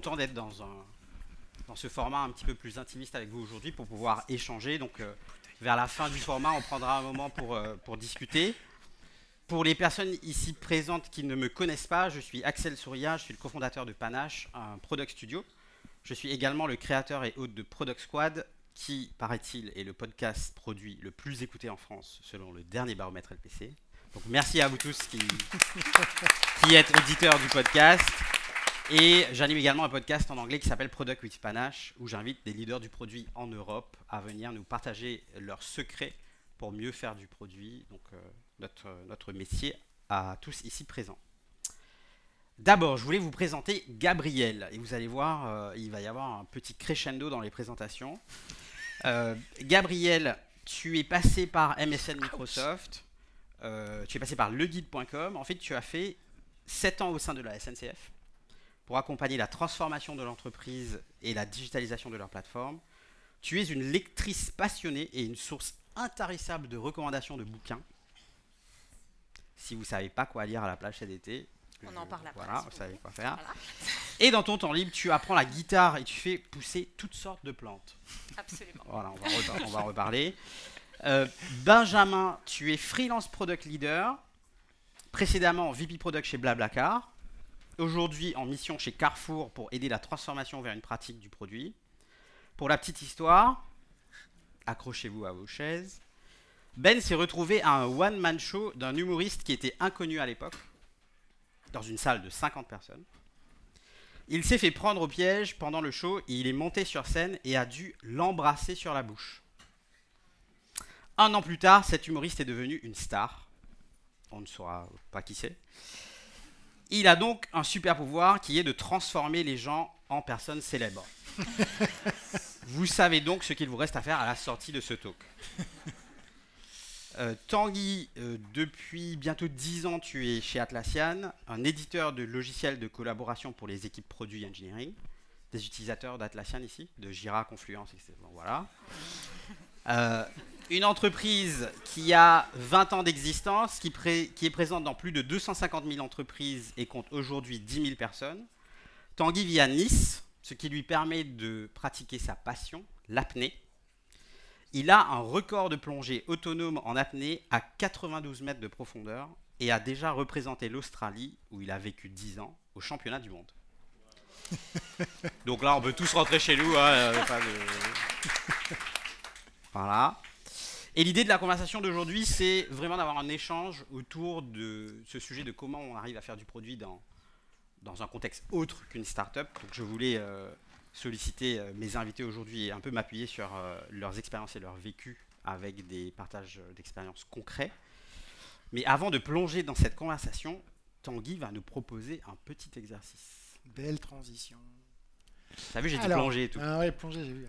content d'être dans ce format un petit peu plus intimiste avec vous aujourd'hui pour pouvoir échanger. Donc, vers la fin du format, on prendra un moment pour discuter. Pour les personnes ici présentes qui ne me connaissent pas, je suis Axel Souria, je suis le cofondateur de Panache, un product studio. Je suis également le créateur et hôte de Product Squad, qui, paraît-il, est le podcast produit le plus écouté en France selon le dernier baromètre LPC. Donc merci à vous tous qui êtes auditeurs du podcast. Et j'anime également un podcast en anglais qui s'appelle Product with Panache, où j'invite des leaders du produit en Europe à venir nous partager leurs secrets pour mieux faire du produit, donc notre métier à tous ici présents. D'abord, je voulais vous présenter Gabriel, et vous allez voir, il va y avoir un petit crescendo dans les présentations. Gabriel, tu es passé par MSN Microsoft, tu es passé par leguide.com, en fait tu as fait 7 ans au sein de la SNCF pour accompagner la transformation de l'entreprise et la digitalisation de leur plateforme. Tu es une lectrice passionnée et une source intarissable de recommandations de bouquins. Si vous ne savez pas quoi lire à la plage cet été, on en parle après. Voilà, vous savez quoi faire. Voilà. Et dans ton temps libre, tu apprends la guitare et tu fais pousser toutes sortes de plantes. Absolument. Voilà, on va reparler. Benjamin, tu es freelance product leader, précédemment VP Product chez Blablacar, aujourd'hui en mission chez Carrefour pour aider la transformation vers une pratique du produit. Pour la petite histoire, accrochez-vous à vos chaises, Ben s'est retrouvé à un one-man show d'un humoriste qui était inconnu à l'époque, dans une salle de 50 personnes. Il s'est fait prendre au piège pendant le show et il est monté sur scène et a dû l'embrasser sur la bouche. Un an plus tard, cet humoriste est devenu une star. On ne saura pas qui c'est. Il a donc un super pouvoir qui est de transformer les gens en personnes célèbres. Vous savez donc ce qu'il vous reste à faire à la sortie de ce talk. Tanguy, depuis bientôt 10 ans, tu es chez Atlassian, un éditeur de logiciels de collaboration pour les équipes produits engineering, des utilisateurs d'Atlassian ici, de Jira, Confluence, etc. Bon, voilà. Une entreprise qui a 20 ans d'existence, qui est présente dans plus de 250 000 entreprises et compte aujourd'hui 10 000 personnes. Tanguy vit à Nice, ce qui lui permet de pratiquer sa passion, l'apnée. Il a un record de plongée autonome en apnée à 92 mètres de profondeur et a déjà représenté l'Australie, où il a vécu 10 ans, au championnat du monde. Donc là, on peut tous rentrer chez nous. Hein, voilà. Et l'idée de la conversation d'aujourd'hui, c'est vraiment d'avoir un échange autour de ce sujet de comment on arrive à faire du produit dans un contexte autre qu'une start-up. Donc je voulais solliciter mes invités aujourd'hui et un peu m'appuyer sur leurs expériences et leur vécu avec des partages d'expériences concrets. Mais avant de plonger dans cette conversation, Tanguy va nous proposer un petit exercice. Belle transition. T'as vu, j'ai dit plonger et tout. Ah ouais, plonger, j'ai vu.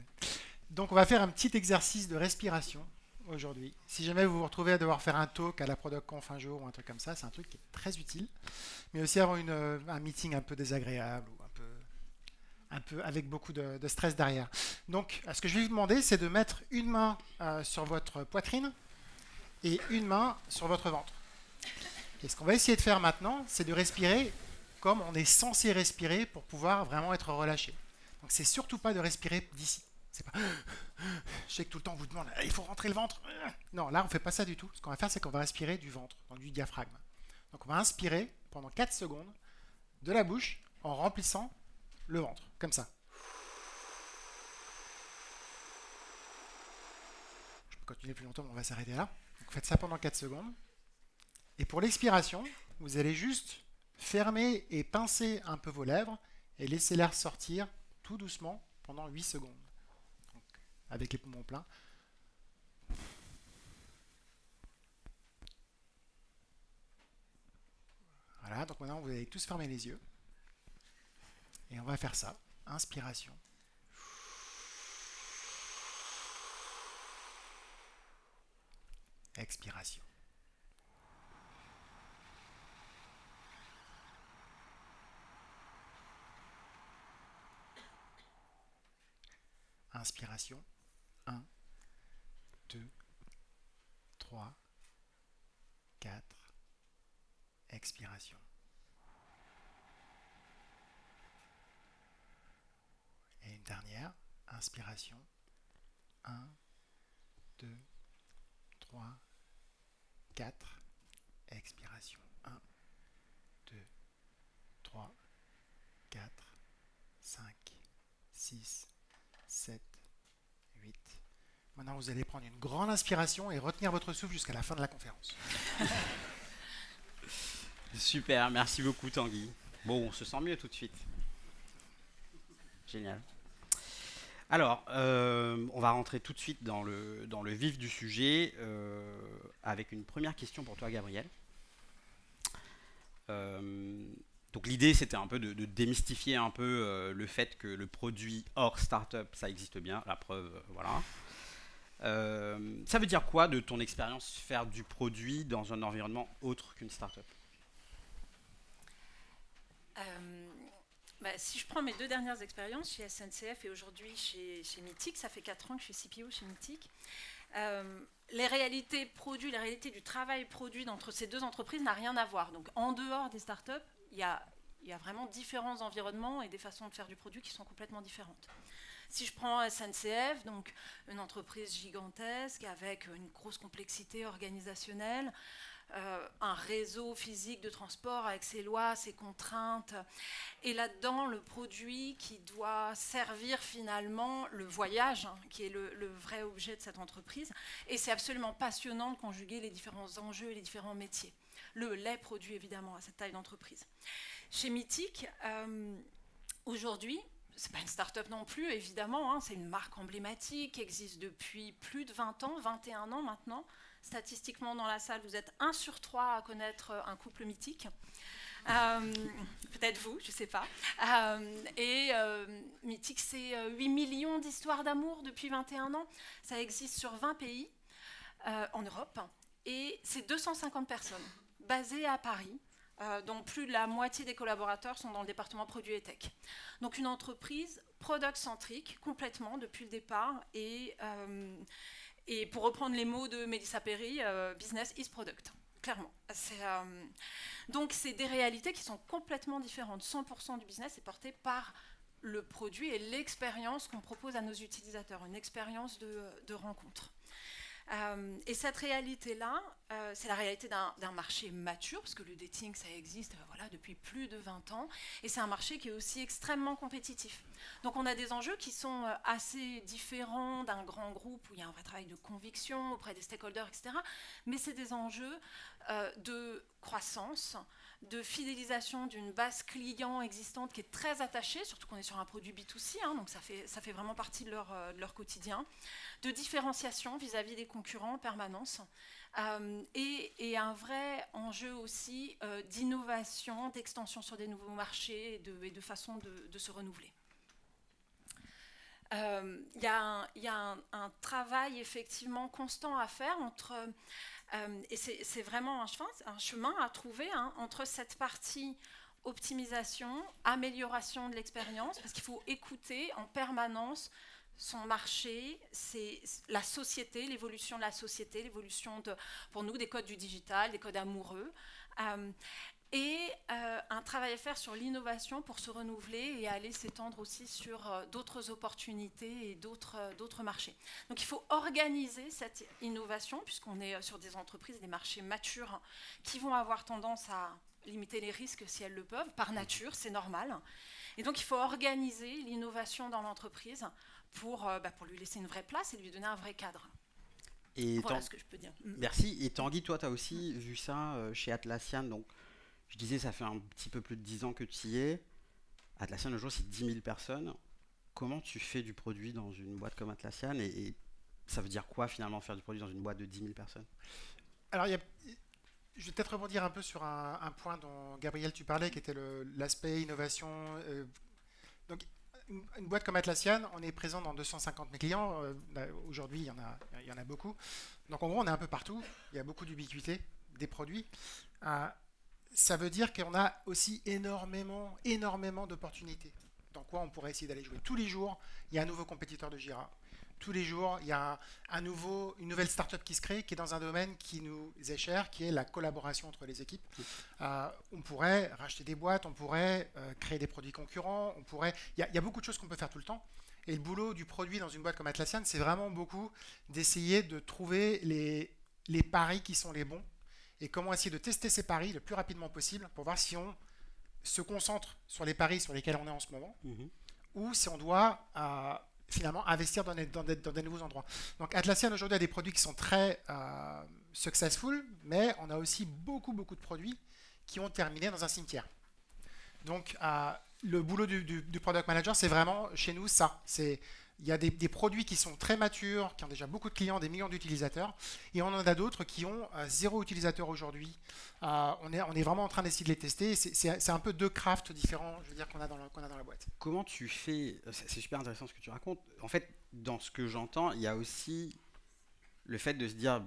Donc on va faire un petit exercice de respiration aujourd'hui. Si jamais vous vous retrouvez à devoir faire un talk à la Product Conf un jour ou un truc comme ça, c'est un truc qui est très utile. Mais aussi avoir un meeting un peu désagréable ou un peu avec beaucoup de stress derrière. Donc, ce que je vais vous demander, c'est de mettre une main sur votre poitrine et une main sur votre ventre. Et ce qu'on va essayer de faire maintenant, c'est de respirer comme on est censé respirer pour pouvoir vraiment être relâché. Donc, c'est surtout pas de respirer d'ici. C'est pas. Je sais que tout le temps on vous demande, il faut rentrer le ventre. Non, là on fait pas ça du tout. Ce qu'on va faire, c'est qu'on va respirer du ventre, donc du diaphragme. Donc on va inspirer pendant 4 secondes de la bouche en remplissant le ventre, comme ça. Je peux continuer plus longtemps, mais on va s'arrêter là. Donc faites ça pendant 4 secondes. Et pour l'expiration, vous allez juste fermer et pincer un peu vos lèvres et laisser l'air sortir tout doucement pendant 8 secondes. Donc, avec les poumons pleins. Voilà, donc maintenant vous allez tous fermer les yeux. Et on va faire ça. Inspiration. Expiration. Inspiration. 1, 2, 3, 4. Expiration. Inspiration. 1, 2, 3, 4. Expiration. 1, 2, 3, 4, 5, 6, 7, 8. Maintenant, vous allez prendre une grande inspiration et retenir votre souffle jusqu'à la fin de la conférence. Super, merci beaucoup Tanguy. Bon, on se sent mieux tout de suite. Génial. Alors, on va rentrer tout de suite dans le vif du sujet avec une première question pour toi, Gabriel. Donc l'idée, c'était un peu de démystifier un peu le fait que le produit hors startup, ça existe bien. La preuve, voilà. Ça veut dire quoi, de ton expérience, faire du produit dans un environnement autre qu'une startup ? Si je prends mes 2 dernières expériences chez SNCF et aujourd'hui chez Mythic, ça fait 4 ans que je suis CPO chez Mythic. Les réalités produits, les réalités du travail produit entre ces 2 entreprises n'a rien à voir. Donc en dehors des startups, il y a vraiment différents environnements et des façons de faire du produit qui sont complètement différentes. Si je prends SNCF, donc une entreprise gigantesque avec une grosse complexité organisationnelle, un réseau physique de transport avec ses lois, ses contraintes, et là-dedans le produit qui doit servir finalement le voyage, qui est le vrai objet de cette entreprise, et c'est absolument passionnant de conjuguer les différents enjeux et les différents métiers. Les produits évidemment à cette taille d'entreprise. Chez Mythic, aujourd'hui, c'est pas une start-up non plus, évidemment, c'est une marque emblématique qui existe depuis plus de 20 ans, 21 ans maintenant. Statistiquement, dans la salle, vous êtes 1 sur 3 à connaître un couple mythique. Peut-être vous, je ne sais pas. Mythic, c'est 8 millions d'histoires d'amour depuis 21 ans. Ça existe sur 20 pays en Europe. Et c'est 250 personnes basées à Paris, dont plus de la moitié des collaborateurs sont dans le département produits et tech. Donc une entreprise product-centrique complètement depuis le départ et pour reprendre les mots de Mélissa Perry, business is product, clairement. Donc c'est des réalités qui sont complètement différentes. 100% du business est porté par le produit et l'expérience qu'on propose à nos utilisateurs, une expérience de rencontre. Et cette réalité-là, c'est la réalité d'un marché mature, parce que le dating, ça existe depuis plus de 20 ans, et c'est un marché qui est aussi extrêmement compétitif. Donc on a des enjeux qui sont assez différents d'un grand groupe où il y a un vrai travail de conviction auprès des stakeholders, etc. Mais c'est des enjeux de croissance, de fidélisation d'une base client existante qui est très attachée, surtout qu'on est sur un produit B2C, donc ça fait vraiment partie de leur quotidien, de différenciation vis-à-vis des concurrents en permanence, et un vrai enjeu aussi d'innovation, d'extension sur des nouveaux marchés et de façon de se renouveler. Il y a un travail effectivement constant à faire entre... et c'est vraiment un chemin à trouver entre cette partie optimisation, amélioration de l'expérience, parce qu'il faut écouter en permanence son marché, c'est la société, l'évolution de la société, l'évolution pour nous des codes du digital, des codes amoureux, et un travail à faire sur l'innovation pour se renouveler et aller s'étendre aussi sur d'autres opportunités et d'autres marchés. Donc il faut organiser cette innovation, puisqu'on est sur des entreprises, des marchés matures qui vont avoir tendance à limiter les risques si elles le peuvent, par nature, c'est normal. Et donc il faut organiser l'innovation dans l'entreprise pour lui laisser une vraie place et lui donner un vrai cadre. Et voilà ce que je peux dire. Merci. Et Tanguy, toi, tu as aussi vu ça chez Atlassian. Donc, je disais, ça fait un petit peu plus de 10 ans que tu y es. Atlassian, le jour, c'est 10 000 personnes. Comment tu fais du produit dans une boîte comme Atlassian et ça veut dire quoi, finalement, faire du produit dans une boîte de 10 000 personnes ? Alors, je vais peut-être rebondir un peu sur un point dont, Gabriel, tu parlais, qui était l'aspect innovation. Donc, une boîte comme Atlassian, on est présent dans 250 000 clients. Aujourd'hui, il y en a beaucoup. Donc, en gros, on est un peu partout. Il y a beaucoup d'ubiquité des produits. Ça veut dire qu'on a aussi énormément d'opportunités. Dans quoi on pourrait essayer d'aller jouer. Tous les jours, il y a un nouveau compétiteur de Jira. Tous les jours, il y a une nouvelle startup qui se crée, qui est dans un domaine qui nous est cher, qui est la collaboration entre les équipes. On pourrait racheter des boîtes, on pourrait créer des produits concurrents, il y a beaucoup de choses qu'on peut faire tout le temps. Et le boulot du produit dans une boîte comme Atlassian, c'est vraiment beaucoup d'essayer de trouver les paris qui sont les bons et comment essayer de tester ces paris le plus rapidement possible pour voir si on se concentre sur les paris sur lesquels on est en ce moment ou si on doit finalement investir dans des nouveaux endroits. Donc Atlassian aujourd'hui a des produits qui sont très successful, mais on a aussi beaucoup de produits qui ont terminé dans un cimetière. Donc le boulot du product manager, c'est vraiment chez nous ça. Il y a des produits qui sont très matures, qui ont déjà beaucoup de clients, des millions d'utilisateurs, et on en a d'autres qui ont 0 utilisateur aujourd'hui. On est vraiment en train d'essayer de les tester. C'est un peu deux crafts différents, je veux dire, qu'on a dans la boîte. Comment tu fais? C'est super intéressant ce que tu racontes. En fait, dans ce que j'entends, il y a aussi le fait de se dire,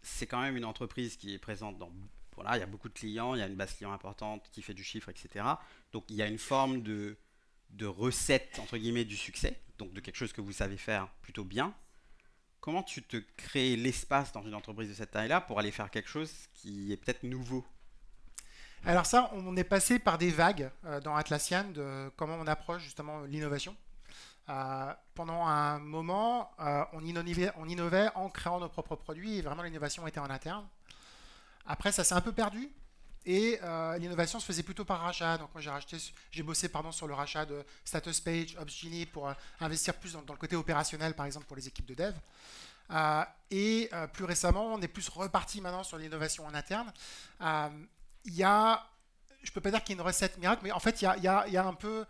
c'est quand même une entreprise qui est présente dans... Voilà, il y a beaucoup de clients, il y a une base client importante qui fait du chiffre, etc. Donc, il y a une forme de recette, entre guillemets, du succès, donc de quelque chose que vous savez faire plutôt bien. Comment tu te crées l'espace dans une entreprise de cette taille-là pour aller faire quelque chose qui est peut-être nouveau? Alors ça, on est passé par des vagues dans Atlassian de comment on approche justement l'innovation. Pendant un moment, on innovait en créant nos propres produits et vraiment l'innovation était en interne. Après, ça s'est un peu perdu. Et l'innovation se faisait plutôt par rachat. Donc moi j'ai bossé sur le rachat de Statuspage, Opsgenie pour investir plus dans le côté opérationnel, par exemple pour les équipes de dev. Plus récemment, on est plus reparti maintenant sur l'innovation en interne. Je ne peux pas dire qu'il y a une recette miracle, mais en fait il y a un peu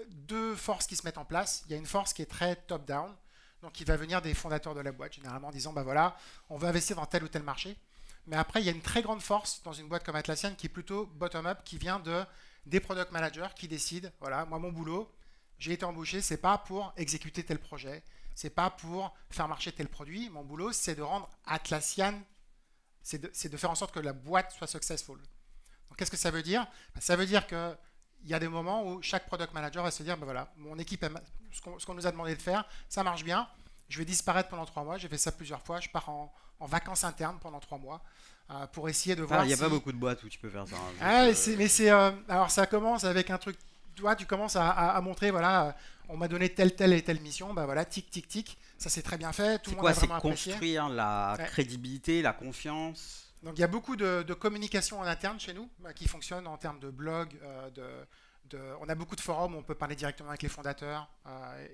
deux forces qui se mettent en place. Il y a une force qui est très top-down, donc qui va venir des fondateurs de la boîte, généralement en disant voilà, on veut investir dans tel ou tel marché. Mais après, il y a une très grande force dans une boîte comme Atlassian qui est plutôt bottom-up, qui vient des product managers qui décident, voilà, moi mon boulot, j'ai été embauché, c'est pas pour exécuter tel projet, c'est pas pour faire marcher tel produit, mon boulot c'est de rendre Atlassian, c'est de faire en sorte que la boîte soit successful. Donc qu'est-ce que ça veut dire? Ça veut dire qu'il y a des moments où chaque product manager va se dire, voilà, mon équipe, ce qu'on nous a demandé de faire, ça marche bien, je vais disparaître pendant 3 mois, j'ai fait ça plusieurs fois, je pars en vacances internes pendant 3 mois pour essayer de voir. Il n'y a pas beaucoup de boîtes où tu peux faire ça. Alors ça commence avec un truc. Toi, tu commences à montrer, voilà, on m'a donné telle et telle mission, voilà, tic, tic, tic. Ça c'est très bien fait. Tout le monde a vraiment apprécié. C'est construire la crédibilité, la confiance. Donc il y a beaucoup de communication en interne chez nous qui fonctionne en termes de blog, on a beaucoup de forums où on peut parler directement avec les fondateurs.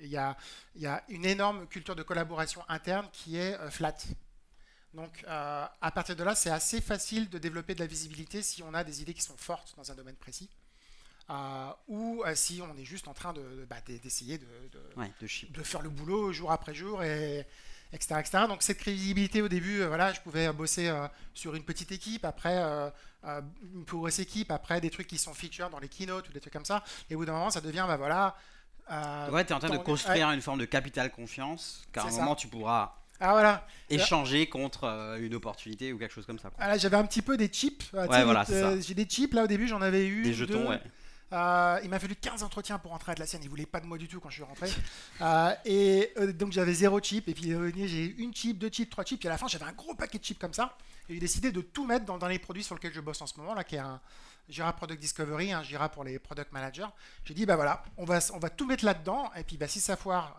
Il y a une énorme culture de collaboration interne qui est flat. Donc, à partir de là, c'est assez facile de développer de la visibilité si on a des idées qui sont fortes dans un domaine précis, ou si on est juste en train d'essayer de faire le boulot jour après jour, etc., etc. Donc, cette crédibilité au début, je pouvais bosser sur une petite équipe, après une plus grosse équipe, après des trucs qui sont featured dans les keynotes ou des trucs comme ça. Et au bout d'un moment, ça devient, tu es en train de construire une forme de capital confiance, qu'à un moment, tu pourras... échanger contre une opportunité ou quelque chose comme ça. J'avais un petit peu des chips. J'ai des chips, là au début j'en avais eu. Des jetons, ouais. Il m'a fallu 15 entretiens pour rentrer à Atlassian. Ils ne voulaient pas de moi du tout quand je suis rentré. Donc j'avais 0 chip. Et puis j'ai eu 1 chip, 2 chips, 3 chips. Et à la fin j'avais un gros paquet de chips comme ça. Et j'ai décidé de tout mettre dans les produits sur lesquels je bosse en ce moment, là, qui est un Jira Product Discovery, un Jira pour les product managers. J'ai dit, voilà, on va tout mettre là-dedans. Et puis si ça foire,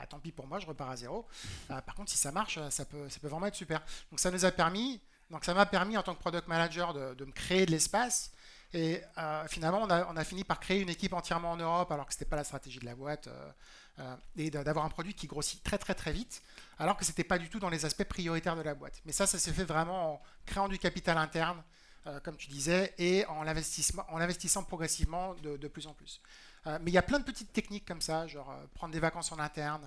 tant pis pour moi, je repars à 0. Par contre, si ça marche, ça peut vraiment être super. Donc ça m'a permis en tant que product manager de me créer de l'espace. Et finalement, on a fini par créer une équipe entièrement en Europe, alors que ce n'était pas la stratégie de la boîte, et d'avoir un produit qui grossit très très très vite, alors que ce n'était pas du tout dans les aspects prioritaires de la boîte. Mais ça s'est fait vraiment en créant du capital interne, comme tu disais, et en investissant progressivement de plus en plus. Mais il y a plein de petites techniques comme ça, genre prendre des vacances en interne,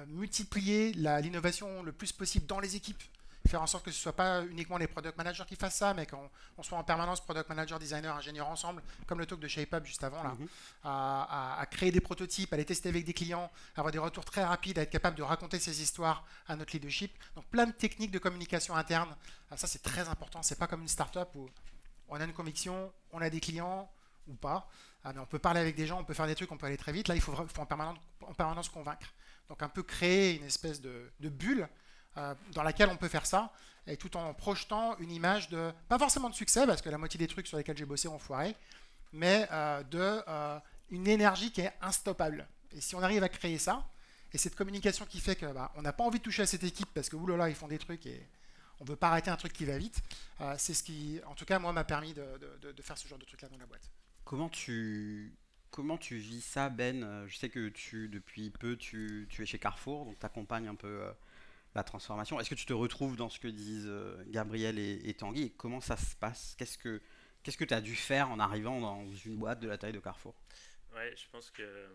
multiplier l'innovation le plus possible dans les équipes, faire en sorte que ce ne soit pas uniquement les product managers qui fassent ça, mais qu'on soit en permanence product manager, designer, ingénieur ensemble, comme le talk de ShapeUp juste avant, là, à créer des prototypes, à les tester avec des clients, à avoir des retours très rapides, à être capable de raconter ces histoires à notre leadership. Donc plein de techniques de communication interne. Ça c'est très important. C'est pas comme une startup où on a une conviction, on a des clients, ou pas. Mais on peut parler avec des gens, on peut faire des trucs, on peut aller très vite. Là, il faut en permanence convaincre. Donc un peu créer une espèce de bulle dans laquelle on peut faire ça, et tout en projetant une image de, pas forcément de succès, parce que la moitié des trucs sur lesquels j'ai bossé ont foiré, mais une énergie qui est instoppable. Et si on arrive à créer ça, et cette communication qui fait que on n'a pas envie de toucher à cette équipe parce que oulala, ils font des trucs et on ne veut pas arrêter un truc qui va vite, c'est ce qui, en tout cas, moi, m'a permis de faire ce genre de truc-là dans la boîte. Comment tu vis ça, Ben? Je sais que depuis peu, tu es chez Carrefour, donc tu accompagnes un peu la transformation. Est-ce que tu te retrouves dans ce que disent Gabriel et Tanguy? Et comment ça se passe? Qu'est-ce que tu as dû faire en arrivant dans une boîte de la taille de Carrefour? Ouais, je pense que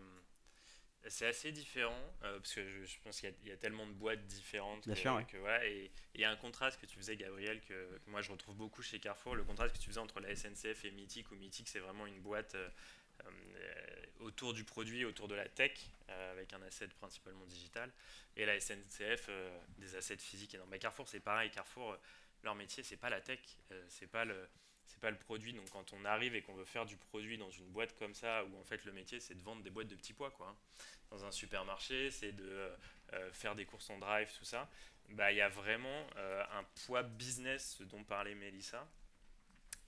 c'est assez différent parce que je pense qu'il y a tellement de boîtes différentes Bien sûr, ouais. voilà, et il y a un contraste que tu faisais, Gabriel, que moi je retrouve beaucoup chez Carrefour, le contraste que tu faisais entre la SNCF et Mythic, où Mythic c'est vraiment une boîte autour du produit, autour de la tech, avec un asset principalement digital, et la SNCF des assets physiques énormes. Carrefour c'est pareil, Carrefour leur métier c'est pas la tech, c'est pas le produit. Donc quand on arrive et qu'on veut faire du produit dans une boîte comme ça, où en fait le métier c'est de vendre des boîtes de petits pois, quoi. Dans un supermarché, c'est de faire des courses en drive, tout ça. Il y a vraiment un poids business, ce dont parlait Mélissa,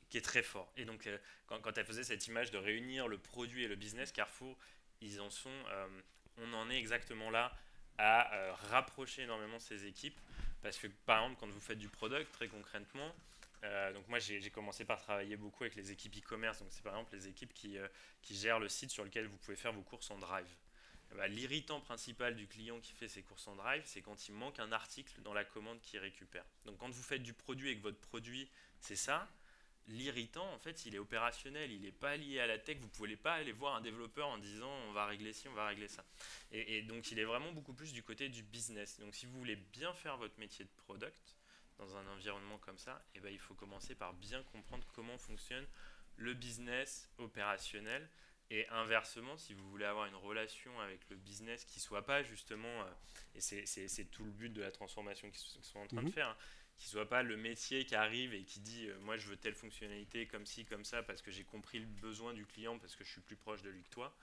qui est très fort. Et donc quand elle faisait cette image de réunir le produit et le business, Carrefour, on en est exactement là, à rapprocher énormément ces équipes. Parce que par exemple, quand vous faites du product, très concrètement, donc moi j'ai commencé par travailler beaucoup avec les équipes e-commerce, donc c'est par exemple les équipes qui gèrent le site sur lequel vous pouvez faire vos courses en drive. L'irritant principal du client qui fait ses courses en drive, c'est quand il manque un article dans la commande qu'il récupère. Donc quand vous faites du produit et que votre produit c'est ça, l'irritant en fait il est opérationnel, il n'est pas lié à la tech, vous ne pouvez pas aller voir un développeur en disant on va régler ci, on va régler ça. Et donc il est vraiment beaucoup plus du côté du business. Donc si vous voulez bien faire votre métier de product, dans un environnement comme ça, il faut commencer par bien comprendre comment fonctionne le business opérationnel. Et inversement, si vous voulez avoir une relation avec le business qui ne soit pas justement, et c'est tout le but de la transformation qu'ils sont en train de faire, hein, qui ne soit pas le métier qui arrive et qui dit moi je veux telle fonctionnalité comme ci, comme ça, parce que j'ai compris le besoin du client, parce que je suis plus proche de lui que toi.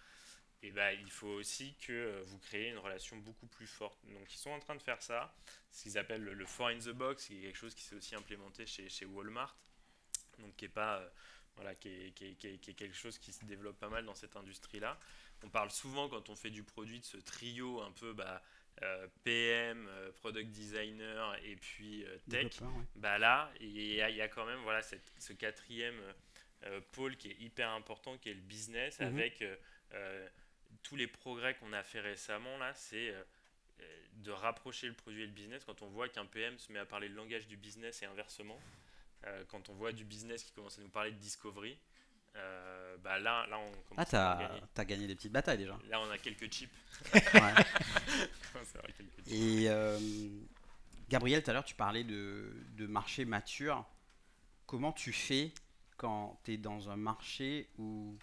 Il faut aussi que vous créez une relation beaucoup plus forte. Donc ils sont en train de faire ça, ce qu'ils appellent le 4 in the box, qui est quelque chose qui s'est aussi implémenté chez Walmart, donc qui est pas qui est quelque chose qui se développe pas mal dans cette industrie-là. On parle souvent quand on fait du produit de ce trio un peu PM, product designer et puis tech. Ouais. Là il y a quand même ce quatrième pôle qui est hyper important, qui est le business, avec tous les progrès qu'on a fait récemment là, c'est de rapprocher le produit et le business. Quand on voit qu'un PM se met à parler le langage du business et inversement, quand on voit du business qui commence à nous parler de discovery, là on commence à gagner. T'as gagné des petites batailles déjà. Là on a quelques chips. Et Gabriel, tout à l'heure tu parlais de marché mature. Comment tu fais quand tu es dans un marché où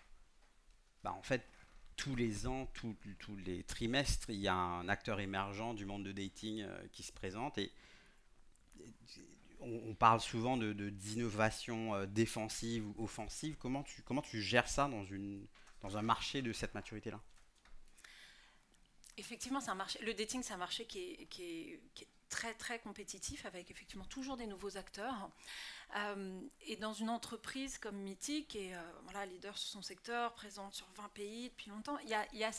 en fait tous les ans, tous les trimestres, il y a un acteur émergent du monde de dating qui se présente, et on parle souvent d'innovation défensive ou offensive. Comment tu gères ça dans un marché de cette maturité-là? Effectivement, le dating, c'est un marché qui est très très compétitif, avec effectivement toujours des nouveaux acteurs. Et dans une entreprise comme Mythic, qui est leader sur son secteur, présente sur 20 pays depuis longtemps, il y a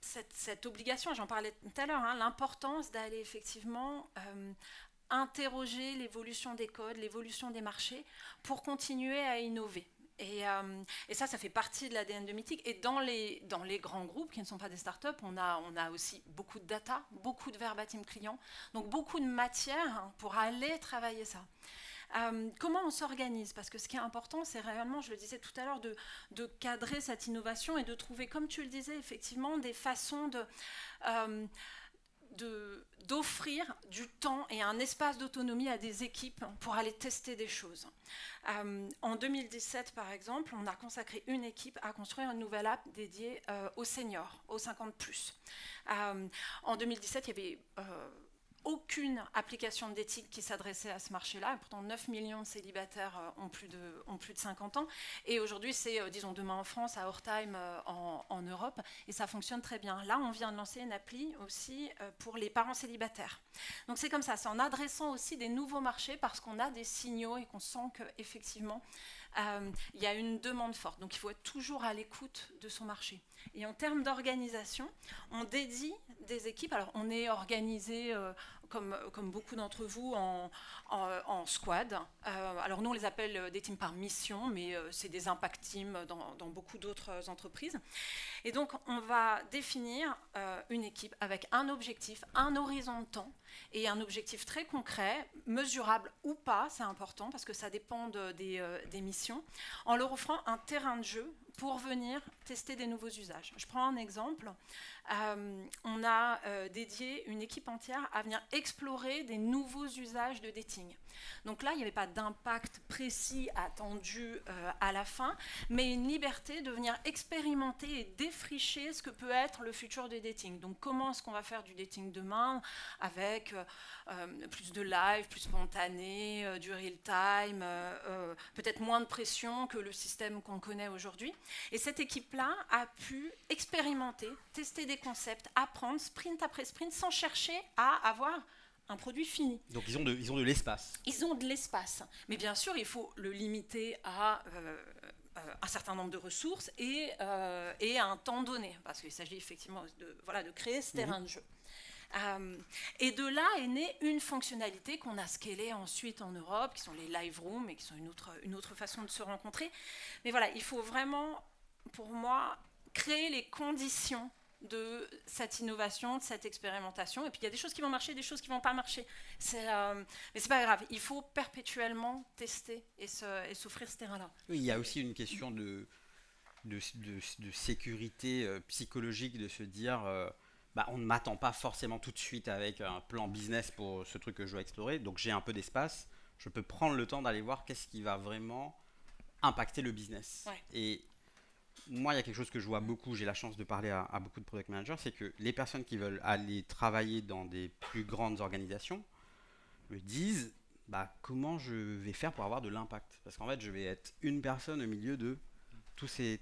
cette obligation, j'en parlais tout à l'heure, l'importance d'aller effectivement interroger l'évolution des codes, l'évolution des marchés pour continuer à innover. Et ça fait partie de l'ADN de Mythic. Et dans les grands groupes qui ne sont pas des startups, on a aussi beaucoup de data, beaucoup de verbatim clients, donc beaucoup de matière pour aller travailler ça. Comment on s'organise? Parce que ce qui est important, c'est réellement, je le disais tout à l'heure, de cadrer cette innovation et de trouver, comme tu le disais, effectivement, des façons d'offrir du temps et un espace d'autonomie à des équipes pour aller tester des choses. En 2017, par exemple, on a consacré une équipe à construire une nouvelle app dédiée aux seniors, aux 50+. En 2017, il y avait aucune application de dating qui s'adressait à ce marché-là. Et pourtant, 9 millions de célibataires ont plus de 50 ans. Et aujourd'hui, c'est, disons, demain en France, à Hortheim en Europe. Et ça fonctionne très bien. Là, on vient de lancer une appli aussi pour les parents célibataires. Donc c'est comme ça, c'est en adressant aussi des nouveaux marchés parce qu'on a des signaux et qu'on sent qu'effectivement, il y a une demande forte. Donc il faut être toujours à l'écoute de son marché. Et en termes d'organisation, on dédie des équipes. Alors on est organisé comme beaucoup d'entre vous en squad. Alors nous on les appelle des teams par mission, mais c'est des impact teams dans beaucoup d'autres entreprises. Et donc on va définir une équipe avec un objectif, un horizon de temps et un objectif très concret, mesurable ou pas, c'est important parce que ça dépend des missions, en leur offrant un terrain de jeu pour venir tester des nouveaux usages. Je prends un exemple. On a dédié une équipe entière à venir explorer des nouveaux usages de dating. Donc là, il n'y avait pas d'impact précis attendu à la fin, mais une liberté de venir expérimenter et défricher ce que peut être le futur du dating. Donc comment est-ce qu'on va faire du dating demain avec plus de live, plus spontané, du real-time, peut-être moins de pression que le système qu'on connaît aujourd'hui. Et cette équipe-là a pu expérimenter, tester des concepts, apprendre sprint après sprint sans chercher à avoir un produit fini. Donc ils ont de l'espace. Ils ont de l'espace. Mais bien sûr, il faut le limiter à un certain nombre de ressources et à un temps donné. Parce qu'il s'agit effectivement de créer ce terrain de jeu. Et de là est née une fonctionnalité qu'on a scalée ensuite en Europe, qui sont les live rooms et qui sont une autre façon de se rencontrer. Mais voilà, il faut vraiment, pour moi, créer les conditions de cette innovation, de cette expérimentation. Et puis il y a des choses qui vont marcher, des choses qui ne vont pas marcher. Mais c'est pas grave, il faut perpétuellement tester et s'offrir ce terrain-là. Oui, il y a aussi une question de sécurité psychologique, de se dire on ne m'attend pas forcément tout de suite avec un plan business pour ce truc que je dois explorer, donc j'ai un peu d'espace, je peux prendre le temps d'aller voir qu'est-ce qui va vraiment impacter le business. Ouais. Et moi, il y a quelque chose que je vois beaucoup, j'ai la chance de parler à beaucoup de product managers, c'est que les personnes qui veulent aller travailler dans des plus grandes organisations me disent comment je vais faire pour avoir de l'impact. Parce qu'en fait, je vais être une personne au milieu de tous ces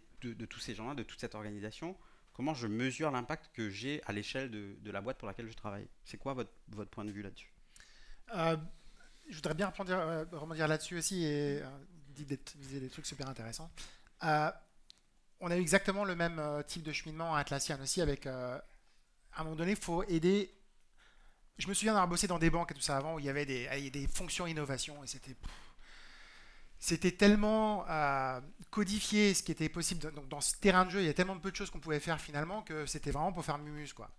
gens-là, de toute cette organisation. Comment je mesure l'impact que j'ai à l'échelle de la boîte pour laquelle je travaille? C'est quoi votre point de vue là-dessus? Je voudrais bien rebondir là-dessus aussi et dire des trucs super intéressants. On a eu exactement le même type de cheminement à Atlassian aussi avec, à un moment donné, il faut aider. Je me souviens d'avoir bossé dans des banques et tout ça avant où il y avait des fonctions innovation et c'était tellement codifié ce qui était possible. Donc dans ce terrain de jeu, il y a tellement peu de choses qu'on pouvait faire finalement que c'était vraiment pour faire mumus, quoi.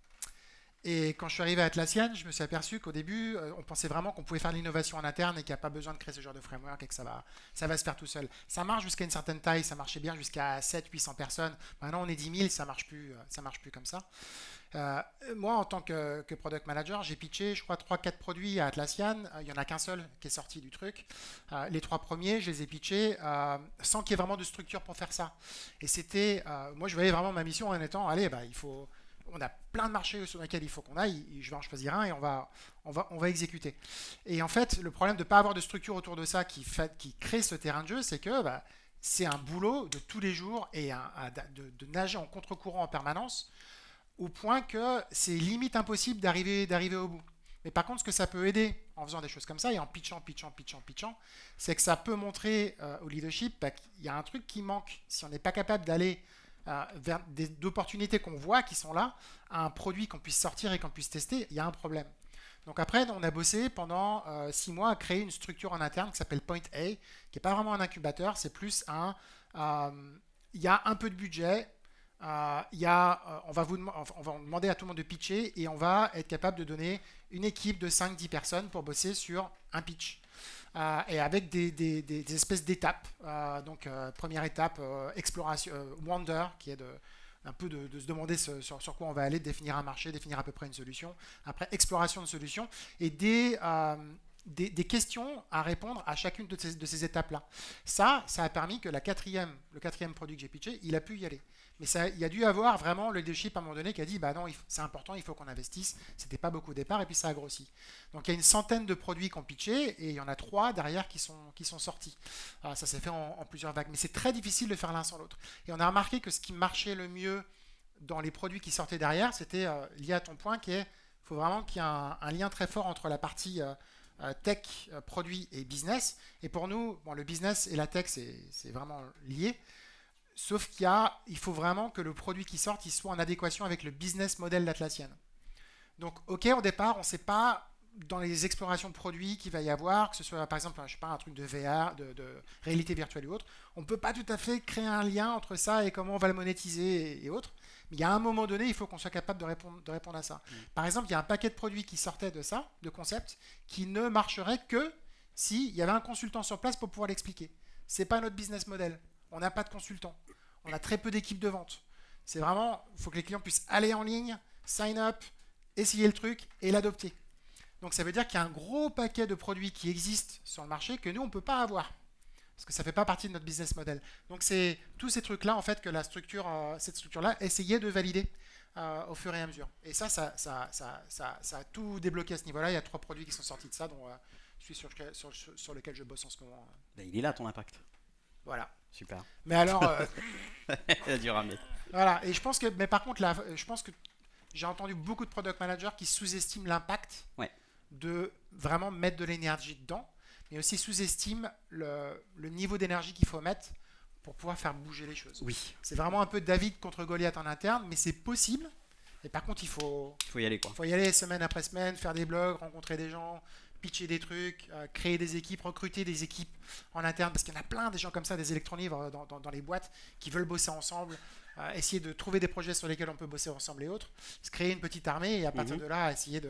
Et quand je suis arrivé à Atlassian, je me suis aperçu qu'au début, on pensait vraiment qu'on pouvait faire de l'innovation en interne et qu'il n'y a pas besoin de créer ce genre de framework et que ça va se faire tout seul. Ça marche jusqu'à une certaine taille, ça marchait bien jusqu'à 700-800 personnes. Maintenant, on est 10 000, ça marche plus comme ça. Moi, en tant que product manager, j'ai pitché, je crois, 3-4 produits à Atlassian. Il n'y en a qu'un seul qui est sorti du truc. Les 3 premiers, je les ai pitchés sans qu'il y ait vraiment de structure pour faire ça. Et c'était, moi, je voyais vraiment ma mission en étant, allez, on a plein de marchés sur lesquels il faut qu'on aille, je vais en choisir un et on va exécuter. Et en fait, le problème de ne pas avoir de structure autour de ça qui crée ce terrain de jeu, c'est que c'est un boulot de tous les jours et de nager en contre-courant en permanence, au point que c'est limite impossible d'arriver au bout. Mais par contre, ce que ça peut aider en faisant des choses comme ça et en pitchant, c'est que ça peut montrer au leadership qu'il y a un truc qui manque. Si on n'est pas capable d'aller vers d'opportunités qu'on voit qui sont là, à un produit qu'on puisse sortir et qu'on puisse tester, il y a un problème. Donc après, on a bossé pendant 6 mois à créer une structure en interne qui s'appelle Point A, qui n'est pas vraiment un incubateur, c'est plus il y a un peu de budget, on va demander à tout le monde de pitcher et on va être capable de donner une équipe de 5-10 personnes pour bosser sur un pitch. Et avec des espèces d'étapes. Donc, première étape, exploration, wonder, qui est un peu de se demander sur quoi on va aller, définir un marché, définir à peu près une solution. Après, exploration de solutions et des questions à répondre à chacune de ces étapes-là. Ça a permis que le quatrième produit que j'ai pitché, il a pu y aller. Mais il y a dû avoir vraiment le leadership à un moment donné qui a dit bah non, c'est important, il faut qu'on investisse. C'était pas beaucoup au départ et puis ça a grossi. Donc il y a une centaine de produits qu'on pitché et il y en a 3 derrière qui sont sortis. Alors, ça s'est fait en plusieurs vagues. Mais c'est très difficile de faire l'un sans l'autre. Et on a remarqué que ce qui marchait le mieux dans les produits qui sortaient derrière, c'était lié à ton point qui est il faut vraiment qu'il y ait un lien très fort entre la partie tech, produit et business. Et pour nous, bon, le business et la tech, c'est vraiment lié. Sauf il faut vraiment que le produit qui sorte il soit en adéquation avec le business model d'Atlassian. Donc, ok, au départ, on ne sait pas dans les explorations de produits qu'il va y avoir, que ce soit par exemple, je sais pas, un truc de VR, de réalité virtuelle ou autre, on ne peut pas tout à fait créer un lien entre ça et comment on va le monétiser et autres. Mais il y a un moment donné, il faut qu'on soit capable de répondre à ça. Par exemple, il y a un paquet de produits qui sortait de ça, de concepts, qui ne marcherait que s'il y avait un consultant sur place pour pouvoir l'expliquer. Ce n'est pas notre business model. On n'a pas de consultant. On a très peu d'équipes de vente. C'est vraiment, il faut que les clients puissent aller en ligne, sign up, essayer le truc et l'adopter. Donc ça veut dire qu'il y a un gros paquet de produits qui existent sur le marché que nous, on ne peut pas avoir. Parce que ça ne fait pas partie de notre business model. Donc c'est tous ces trucs-là, en fait, que cette structure-là essayait de valider au fur et à mesure. Et ça a tout débloqué à ce niveau-là. Il y a 3 produits qui sont sortis de ça, dont je suis sur lequel je bosse en ce moment. Il est là, ton impact. Voilà. Super. Mais alors... Il a dû ramener. Voilà. Et je pense que... Mais par contre, là, je pense que j'ai entendu beaucoup de product managers qui sous-estiment l'impact de vraiment mettre de l'énergie dedans, mais aussi sous-estiment le niveau d'énergie qu'il faut mettre pour pouvoir faire bouger les choses. Oui. C'est vraiment un peu David contre Goliath en interne, mais c'est possible. Et par contre, il faut y aller, quoi. Il faut y aller semaine après semaine, faire des blogs, rencontrer des gens, pitcher des trucs, créer des équipes, recruter des équipes en interne, parce qu'il y en a plein des gens comme ça, des électronivres dans les boîtes qui veulent bosser ensemble, essayer de trouver des projets sur lesquels on peut bosser ensemble et autres, se créer une petite armée et à partir de là, essayer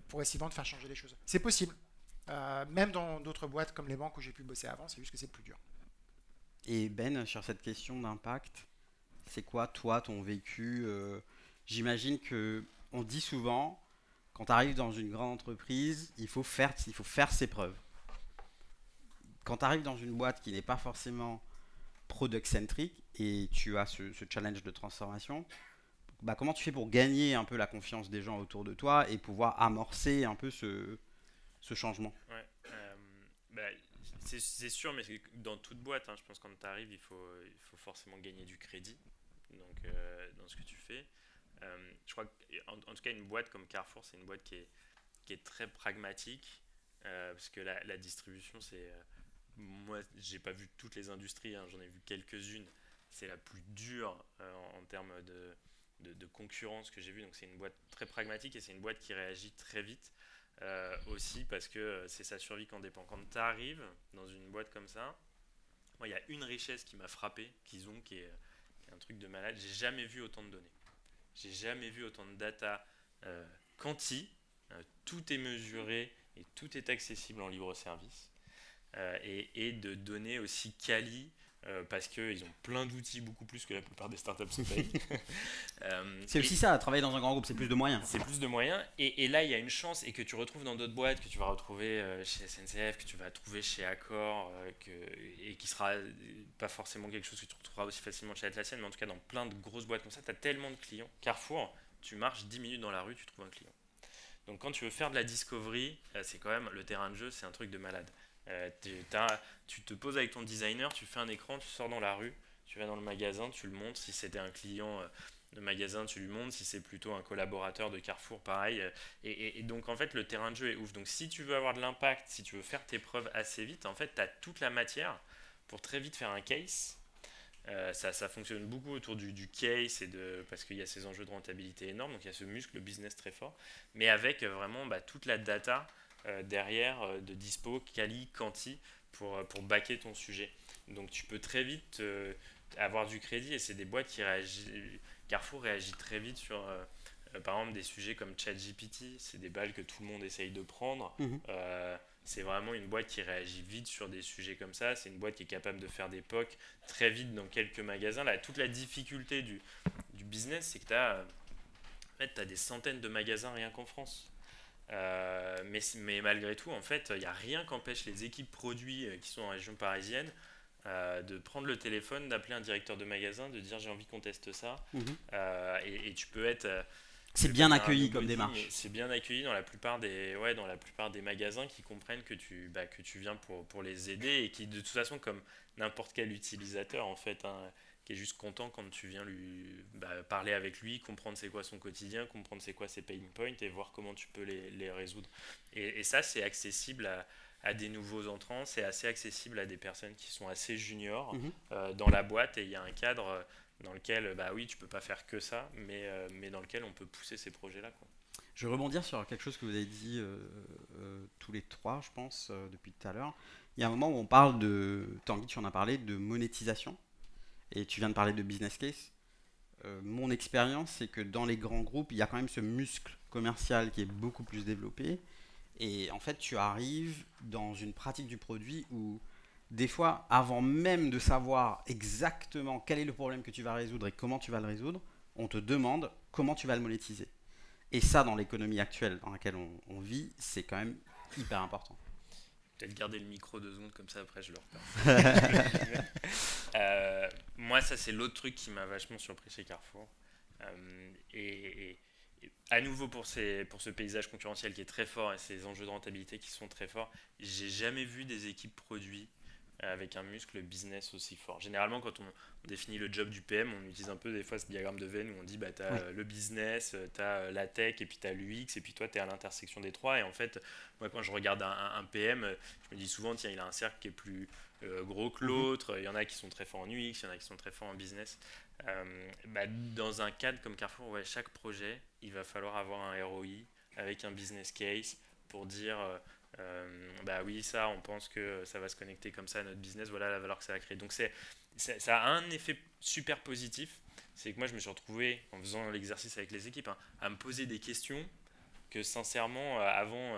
progressivement de faire changer les choses. C'est possible. Même dans d'autres boîtes comme les banques où j'ai pu bosser avant, c'est juste que c'est plus dur. Et Ben, sur cette question d'impact, c'est quoi, toi, ton vécu J'imagine qu'on dit souvent, quand tu arrives dans une grande entreprise, il faut faire ses preuves. Quand tu arrives dans une boîte qui n'est pas forcément product-centric et tu as ce challenge de transformation, comment tu fais pour gagner un peu la confiance des gens autour de toi et pouvoir amorcer un peu ce changement? C'est sûr, mais dans toute boîte, je pense que quand tu arrives, il faut forcément gagner du crédit dans ce que tu fais. Je crois qu'en tout cas, une boîte comme Carrefour, c'est une boîte qui est très pragmatique, parce que la distribution, c'est... moi, j'ai pas vu toutes les industries, j'en ai vu quelques-unes. C'est la plus dure en termes de concurrence que j'ai vu. Donc c'est une boîte très pragmatique et c'est une boîte qui réagit très vite. Aussi parce que c'est sa survie qu'en dépend. Quand tu arrives dans une boîte comme ça, moi il y a une richesse qui m'a frappé qu'ils ont, qui est un truc de malade. J'ai jamais vu autant de données. J'ai jamais vu autant de data quanti. Tout est mesuré et tout est accessible en libre service. Et de données aussi quali, parce qu'ils ont plein d'outils, beaucoup plus que la plupart des startups se payent. C'est aussi ça, travailler dans un grand groupe, c'est plus de moyens. C'est plus de moyens, et là il y a une chance, et que tu retrouves dans d'autres boîtes, que tu vas retrouver chez SNCF, que tu vas trouver chez Accor, et qui sera pas forcément quelque chose que tu retrouveras aussi facilement chez Atlassian, mais en tout cas dans plein de grosses boîtes comme ça, tu as tellement de clients. Carrefour, tu marches 10 minutes dans la rue, tu trouves un client. Donc quand tu veux faire de la discovery, c'est quand même le terrain de jeu, c'est un truc de malade. Tu te poses avec ton designer, tu fais un écran, tu sors dans la rue, tu vas dans le magasin, tu le montres. Si c'était un client de magasin, tu lui montres. Si c'est plutôt un collaborateur de Carrefour, pareil. Et donc en fait le terrain de jeu est ouf. Donc si tu veux avoir de l'impact, si tu veux faire tes preuves assez vite, en fait tu as toute la matière pour très vite faire un case. Ça fonctionne beaucoup autour du case, parce qu'il y a ces enjeux de rentabilité énormes, donc il y a ce muscle business très fort, mais avec vraiment toute la data derrière de dispo, quali, quanti pour backer ton sujet. Donc tu peux très vite avoir du crédit, et c'est des boîtes qui réagissent. Carrefour réagit très vite sur par exemple des sujets comme ChatGPT, c'est des balles que tout le monde essaye de prendre. C'est vraiment une boîte qui réagit vite sur des sujets comme ça. C'est une boîte qui est capable de faire des POC très vite dans quelques magasins. Là, toute la difficulté du business, c'est que tu as des centaines de magasins rien qu'en France. Mais malgré tout, en fait, il n'y a rien qu'empêche les équipes produits qui sont en région parisienne de prendre le téléphone, d'appeler un directeur de magasin, de dire j'ai envie qu'on teste ça. Et tu peux être... C'est bien accueilli comme démarche. C'est bien accueilli dans la plupart des magasins qui comprennent que tu viens pour les aider et qui, de toute façon, comme n'importe quel utilisateur, en fait, qui est juste content quand tu viens lui parler avec lui, comprendre c'est quoi son quotidien, comprendre c'est quoi ses pain points et voir comment tu peux les résoudre. Et ça, c'est accessible à des nouveaux entrants, c'est assez accessible à des personnes qui sont assez juniors dans la boîte, et il y a un cadre dans lequel, oui, tu peux pas faire que ça, mais dans lequel on peut pousser ces projets-là, quoi. Je vais rebondir sur quelque chose que vous avez dit tous les trois, je pense, depuis tout à l'heure. Il y a un moment où on parle Tanguy, tu en as parlé, de monétisation, et tu viens de parler de business case. Mon expérience, c'est que dans les grands groupes, il y a quand même ce muscle commercial qui est beaucoup plus développé, et en fait, tu arrives dans une pratique du produit où des fois, avant même de savoir exactement quel est le problème que tu vas résoudre et comment tu vas le résoudre, on te demande comment tu vas le monétiser. Et ça, dans l'économie actuelle dans laquelle on vit, c'est quand même hyper important. Peut-être garder le micro 2 secondes, comme ça après je le repars. Moi, ça c'est l'autre truc qui m'a vachement surpris chez Carrefour. Et à nouveau pour ce paysage concurrentiel qui est très fort et ces enjeux de rentabilité qui sont très forts, j'ai jamais vu des équipes produits avec un muscle business aussi fort. Généralement, quand on définit le job du PM, on utilise un peu des fois ce diagramme de Venn où on dit tu as le business, tu as la tech et puis tu as l'UX et puis toi tu es à l'intersection des trois. Et en fait, moi quand je regarde un PM, je me dis souvent tiens, il a un cercle qui est plus gros que l'autre, il y en a qui sont très forts en UX, il y en a qui sont très forts en business. Dans un cadre comme Carrefour, chaque projet, il va falloir avoir un ROI avec un business case pour dire oui, ça, on pense que ça va se connecter comme ça à notre business, voilà la valeur que ça va créer. Donc ça a un effet super positif, c'est que moi je me suis retrouvé en faisant l'exercice avec les équipes à me poser des questions que sincèrement avant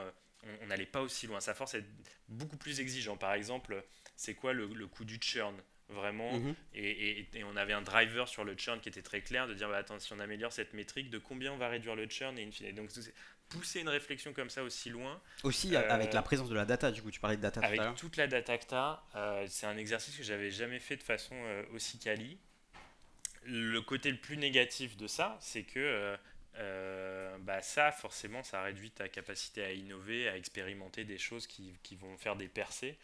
on n'allait pas aussi loin. Ça force à être beaucoup plus exigeant. Par exemple, c'est quoi le coût du churn vraiment et on avait un driver sur le churn qui était très clair, de dire attends, si on améliore cette métrique, de combien on va réduire le churn et in fine. Donc pousser une réflexion comme ça aussi loin. Aussi avec la présence de la data, du coup tu parlais de data tout à l'heure. Avec toute la data que tu as, c'est un exercice que j'avais jamais fait de façon aussi quali. Le côté le plus négatif de ça, c'est que ça forcément ça réduit ta capacité à innover, à expérimenter des choses qui vont faire des percées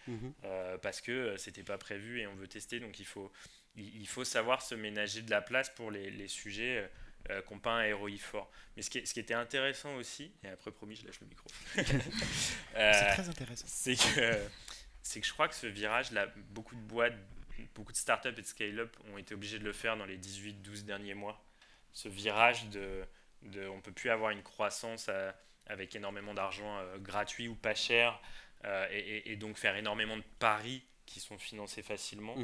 parce que c'était pas prévu et on veut tester, donc il faut savoir se ménager de la place pour les sujets qui n'ont pas un ROI fort. Mais ce qui était intéressant aussi, et après promis je lâche le micro, c'est très intéressant, c'est que je crois que ce virage là, beaucoup de boîtes, beaucoup de startups et de scale-up ont été obligés de le faire dans les 18-12 derniers mois. Ce virage on ne peut plus avoir une croissance avec énormément d'argent gratuit ou pas cher et donc faire énormément de paris qui sont financés facilement.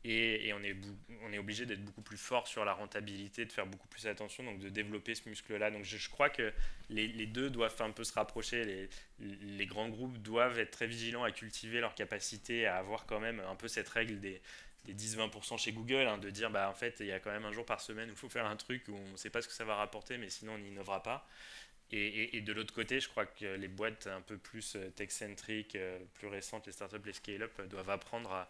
Et on est obligé d'être beaucoup plus fort sur la rentabilité, de faire beaucoup plus attention, donc de développer ce muscle-là. Donc je crois que les deux doivent un peu se rapprocher. Les grands groupes doivent être très vigilants à cultiver leur capacité à avoir quand même un peu cette règle des 10-20% chez Google, de dire en fait il y a quand même un jour par semaine où il faut faire un truc où on ne sait pas ce que ça va rapporter, mais sinon on n'innovera pas. Et de l'autre côté, je crois que les boîtes un peu plus tech-centriques, plus récentes, les startups, les scale-up, doivent apprendre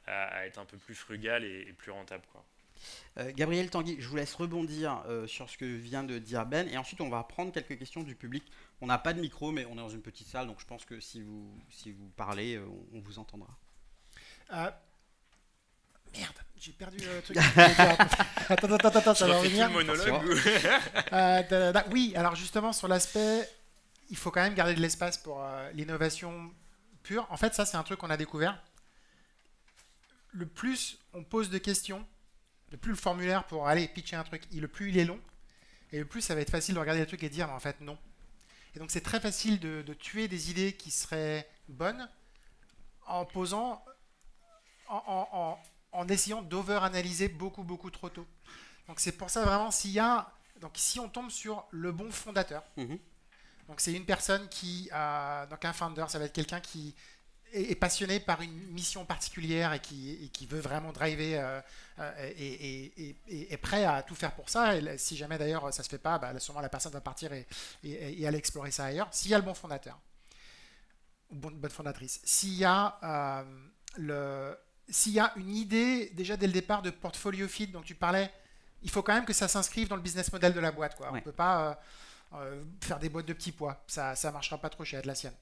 à être un peu plus frugal et plus rentable, quoi. Gabriel Tanguy, je vous laisse rebondir sur ce que vient de dire Ben, et ensuite on va prendre quelques questions du public. On n'a pas de micro, mais on est dans une petite salle, donc je pense que si vous parlez, on vous entendra. Merde, j'ai perdu le truc. Attends, ça va revenir. Le monologue. Oui, alors justement sur l'aspect, il faut quand même garder de l'espace pour l'innovation pure. En fait, ça c'est un truc qu'on a découvert. Le plus on pose de questions, le plus le formulaire pour aller pitcher un truc, le plus il est long, et le plus ça va être facile de regarder le truc et de dire mais en fait non. Et donc c'est très facile de tuer des idées qui seraient bonnes en posant, en essayant d'over-analyser beaucoup trop tôt. Donc c'est pour ça vraiment si on tombe sur le bon fondateur, donc c'est une personne donc un founder, ça va être quelqu'un qui est passionné par une mission particulière et qui veut vraiment driver et est prêt à tout faire pour ça. Et si jamais d'ailleurs ça se fait pas, sûrement la personne va partir et aller explorer ça ailleurs. S'il y a le bon fondateur ou bonne fondatrice, s'il y a s'il y a une idée déjà dès le départ de portfolio fit dont tu parlais, il faut quand même que ça s'inscrive dans le business model de la boîte, quoi. On ne peut pas faire des boîtes de petits pois, ça ne marchera pas trop chez Atlassian.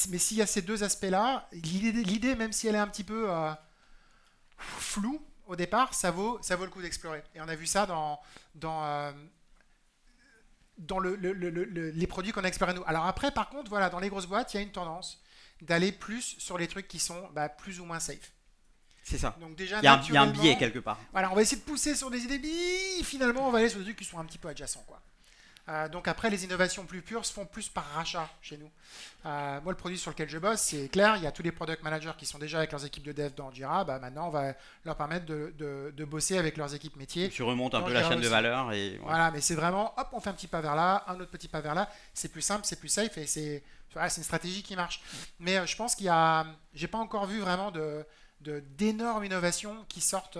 Mais s'il y a ces deux aspects-là, l'idée, même si elle est un petit peu floue au départ, ça vaut le coup d'explorer. Et on a vu ça dans les produits qu'on a explorés nous. Alors après, par contre, voilà, dans les grosses boîtes, il y a une tendance d'aller plus sur les trucs qui sont plus ou moins safe. C'est ça. Donc déjà, il y a un biais quelque part. Voilà, on va essayer de pousser sur des idées, finalement, on va aller sur des trucs qui sont un petit peu adjacents, quoi. Donc après, les innovations plus pures se font plus par rachat chez nous. Moi, le produit sur lequel je bosse, c'est clair, il y a tous les product managers qui sont déjà avec leurs équipes de dev dans Jira. Maintenant, on va leur permettre de bosser avec leurs équipes métiers. Tu remontes un peu la chaîne de valeur. Voilà, mais c'est vraiment, hop, on fait un petit pas vers là, un autre petit pas vers là. C'est plus simple, c'est plus safe et c'est une stratégie qui marche. Mais je pense j'ai pas encore vu vraiment d'énormes innovations qui sortent,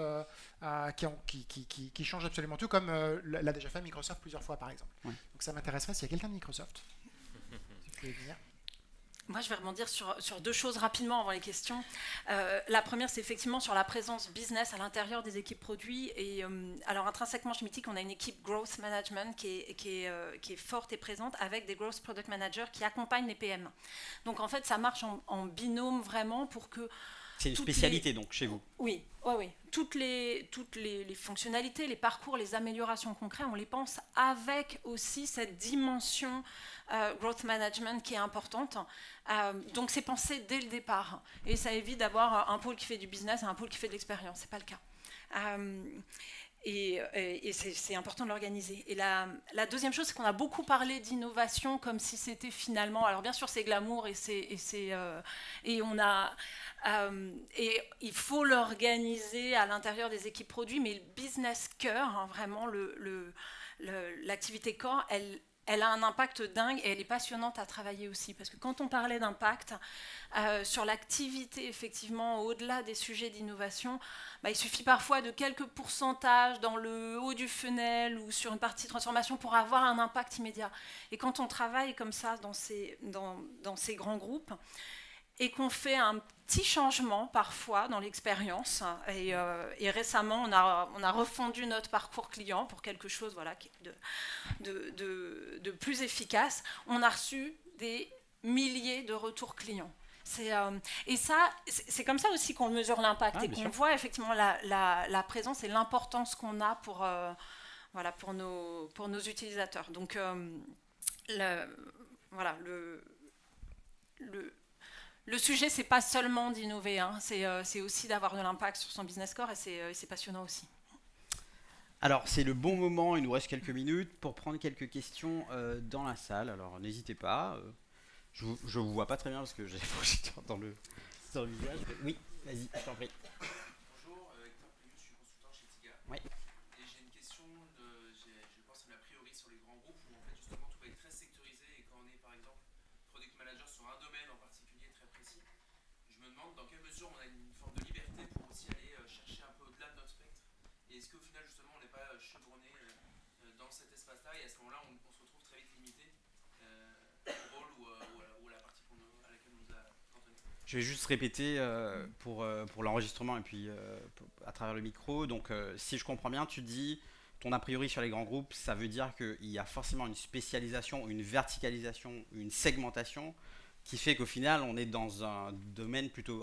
qui changent absolument tout, comme l'a déjà fait Microsoft plusieurs fois, par exemple. Ouais. Donc ça m'intéresserait s'il y a quelqu'un de Microsoft. Si vous pouvez venir. Moi, je vais rebondir sur deux choses rapidement avant les questions. La première, c'est effectivement sur la présence business à l'intérieur des équipes produits. Et alors, intrinsèquement, chez Mythic, on a une équipe Growth Management qui est forte et présente avec des Growth Product Managers qui accompagnent les PM. Donc, en fait, ça marche en binôme vraiment pour que... C'est une spécialité donc chez vous. Oui. Toutes les fonctionnalités, les parcours, les améliorations concrètes, on les pense avec aussi cette dimension growth management qui est importante. Donc c'est pensé dès le départ et ça évite d'avoir un pôle qui fait du business et un pôle qui fait de l'expérience. C'est pas le cas. Et c'est important de l'organiser. Et la deuxième chose, c'est qu'on a beaucoup parlé d'innovation comme si c'était finalement... Alors bien sûr, c'est glamour et il faut l'organiser à l'intérieur des équipes produits, mais le business cœur, vraiment l'activité core, elle a un impact dingue et elle est passionnante à travailler aussi. Parce que quand on parlait d'impact sur l'activité, effectivement, au-delà des sujets d'innovation, il suffit parfois de quelques pourcentages dans le haut du funnel ou sur une partie de transformation pour avoir un impact immédiat. Et quand on travaille comme ça dans ces grands groupes, et qu'on fait un petit changement parfois dans l'expérience. Et récemment, on a refondu notre parcours client pour quelque chose de plus efficace. On a reçu des milliers de retours clients. Et ça, c'est comme ça aussi qu'on mesure l'impact et qu'on voit effectivement la présence et l'importance qu'on a pour nos utilisateurs. Donc, le sujet, c'est pas seulement d'innover, c'est aussi d'avoir de l'impact sur son business core et c'est passionnant aussi. Alors, c'est le bon moment, il nous reste quelques minutes pour prendre quelques questions dans la salle. Alors, n'hésitez pas. Je vous vois pas très bien parce que j'ai le projecteur dans le visage. Oui, vas-y, je t'en prie. Bonjour, Hector Pléus, je suis consultant chez Tiga. Oui. Et j'ai une question, je pense a priori sur les grands groupes où en fait justement tout va être très sectorisé et quand on est par exemple product manager sur un domaine en particulier très précis, je me demande dans quelle mesure on a une forme de liberté pour aussi aller chercher un peu au-delà de notre spectre. Et est-ce qu'au final justement on n'est pas chevronné dans cet espace-là et à ce moment-là on se retrouve très vite limité au rôle ou à la partie à laquelle on nous a cantonné. Je vais juste répéter pour l'enregistrement et puis à travers le micro. Donc, si je comprends bien, tu dis ton a priori sur les grands groupes, ça veut dire qu'il y a forcément une spécialisation, une verticalisation, une segmentation qui fait qu'au final, on est dans un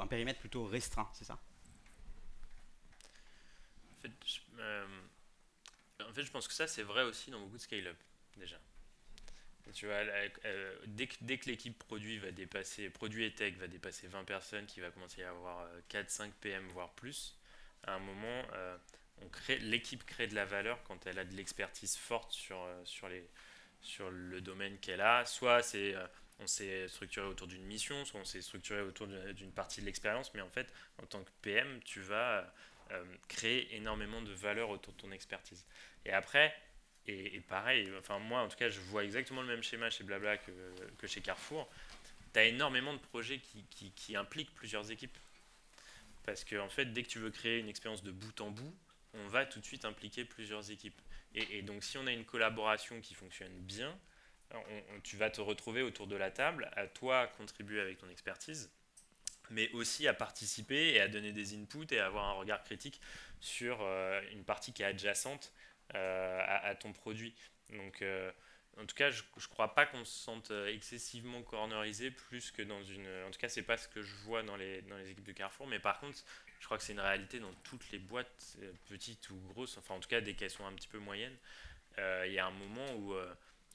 périmètre plutôt restreint, c'est ça ? En fait, je pense que ça, c'est vrai aussi dans beaucoup de scale-up, déjà. Tu vois, dès que l'équipe produit et tech va dépasser 20 personnes, qui va commencer à avoir 4-5 PM, voire plus, à un moment, l'équipe crée de la valeur quand elle a de l'expertise forte sur le domaine qu'elle a. Soit on s'est structuré autour d'une mission, soit on s'est structuré autour d'une partie de l'expérience, mais en fait, en tant que PM, tu vas créer énormément de valeur autour de ton expertise. Et après, et pareil, enfin moi en tout cas je vois exactement le même schéma chez Blabla que chez Carrefour. Tu as énormément de projets qui impliquent plusieurs équipes. Parce que en fait, dès que tu veux créer une expérience de bout en bout, on va tout de suite impliquer plusieurs équipes. Et donc si on a une collaboration qui fonctionne bien, tu vas te retrouver autour de la table, à toi contribuer avec ton expertise, mais aussi à participer et à donner des inputs et à avoir un regard critique sur une partie qui est adjacente à ton produit. Donc, en tout cas, je ne crois pas qu'on se sente excessivement cornerisé plus que dans une... En tout cas, c'est pas ce que je vois dans les équipes de Carrefour, mais par contre, je crois que c'est une réalité dans toutes les boîtes, petites ou grosses, enfin en tout cas dès qu'elles sont un petit peu moyennes. Il y a un moment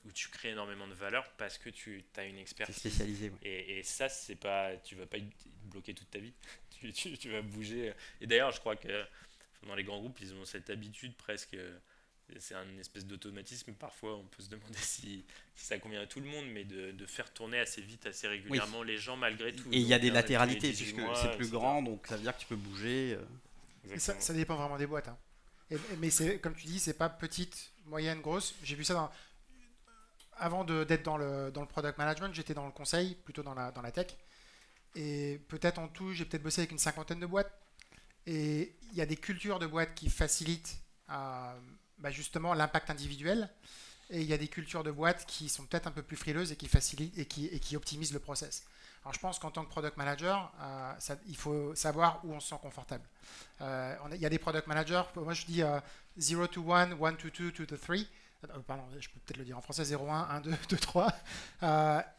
où tu crées énormément de valeur parce que tu as une C'est expertise. spécialisé. Ouais. Et ça, c'est pas, tu vas pas être bloqué toute ta vie. Tu vas bouger. Et d'ailleurs, je crois que dans les grands groupes, ils ont cette habitude presque. C'est une espèce d'automatisme. Parfois, on peut se demander si ça convient à tout le monde, mais de faire tourner assez vite, assez régulièrement les gens malgré tout. Et il y a Donc, des tous les latéralités 18 puisque mois, c'est plus etc. grand, donc ça veut dire que tu peux bouger. Et ça dépend vraiment des boîtes, hein. Mais c'est, comme tu dis, c'est pas petite, moyenne, grosse. J'ai vu ça avant d'être dans le product management, j'étais dans le conseil, plutôt dans la tech. Et peut-être en tout, j'ai peut-être bossé avec une 50aine de boîtes. Et il y a des cultures de boîtes qui facilitent justement l'impact individuel. Et il y a des cultures de boîtes qui sont peut-être un peu plus frileuses et qui facilitent et qui optimisent le process. Alors je pense qu'en tant que product manager, il faut savoir où on se sent confortable. Il y a des product managers, moi je dis 0 to 1, 1 to 2, 2 to 3. Pardon, je peux peut-être le dire en français, 0, 1, 1, 2, 2, 3.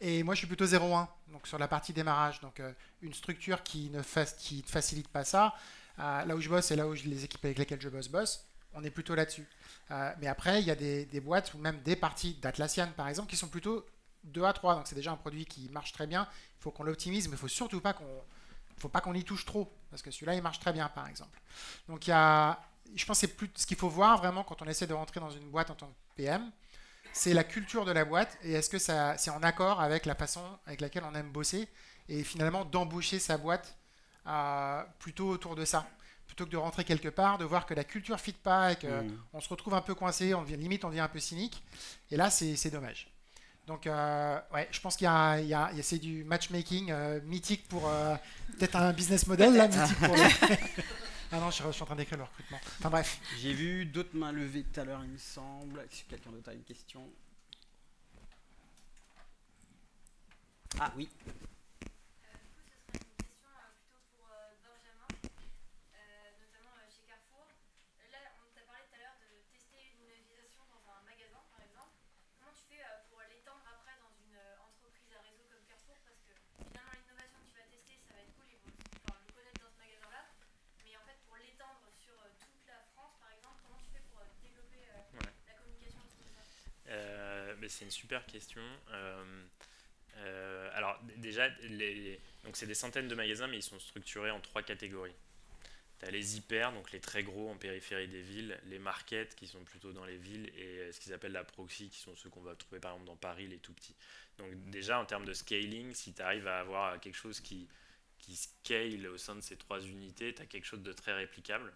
Et moi je suis plutôt 0, 1, donc sur la partie démarrage. Donc une structure qui ne facilite pas ça. Là où je bosse et là où les équipes avec lesquelles je bosse, on est plutôt là-dessus. Mais après, il y a des boîtes ou même des parties d'Atlassian par exemple qui sont plutôt 2 à 3. Donc c'est déjà un produit qui marche très bien. Il faut qu'on l'optimise, mais il ne faut surtout pas qu'on y touche trop. Parce que celui-là, il marche très bien par exemple. Donc je pense que c'est plus ce qu'il faut voir vraiment quand on essaie de rentrer dans une boîte en tant que PM. C'est la culture de la boîte et est-ce que c'est en accord avec la façon avec laquelle on aime bosser et finalement d'embaucher sa boîte plutôt autour de ça. Plutôt que de rentrer quelque part, de voir que la culture ne fit pas et qu'on se retrouve un peu coincé, limite on devient un peu cynique. Et là, c'est dommage. Donc, ouais, je pense c'est du matchmaking mythique pour peut-être un business model. Là, mythique pour Ah non, je suis en train d'écrire le recrutement. Enfin bref. J'ai vu d'autres mains levées tout à l'heure, il me semble. Est-ce que quelqu'un d'autre a une question? Ah oui. C'est une super question. Alors déjà, donc c'est des centaines de magasins, mais ils sont structurés en 3 catégories. Tu as les hyper, donc les très gros en périphérie des villes, les markets qui sont plutôt dans les villes, et ce qu'ils appellent la proxy, qui sont ceux qu'on va trouver par exemple dans Paris, les tout petits. Donc déjà en termes de scaling, si tu arrives à avoir quelque chose qui scale au sein de ces 3 unités, tu as quelque chose de très réplicable.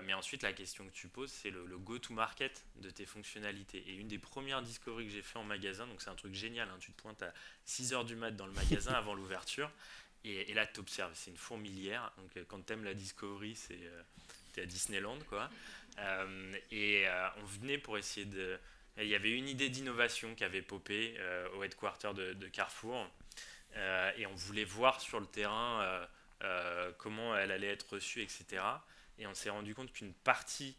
Mais ensuite, la question que tu poses, c'est le go-to-market de tes fonctionnalités. Et une des premières discoveries que j'ai fait en magasin, donc c'est un truc génial, hein, tu te pointes à 6h du mat dans le magasin avant l'ouverture, et là, tu observes, c'est une fourmilière. Donc quand tu aimes la discovery, t'es à Disneyland, quoi. On venait pour essayer de... Il y avait une idée d'innovation qui avait popé au headquarter de Carrefour, et on voulait voir sur le terrain comment elle allait être reçue, etc. Et on s'est rendu compte qu'une partie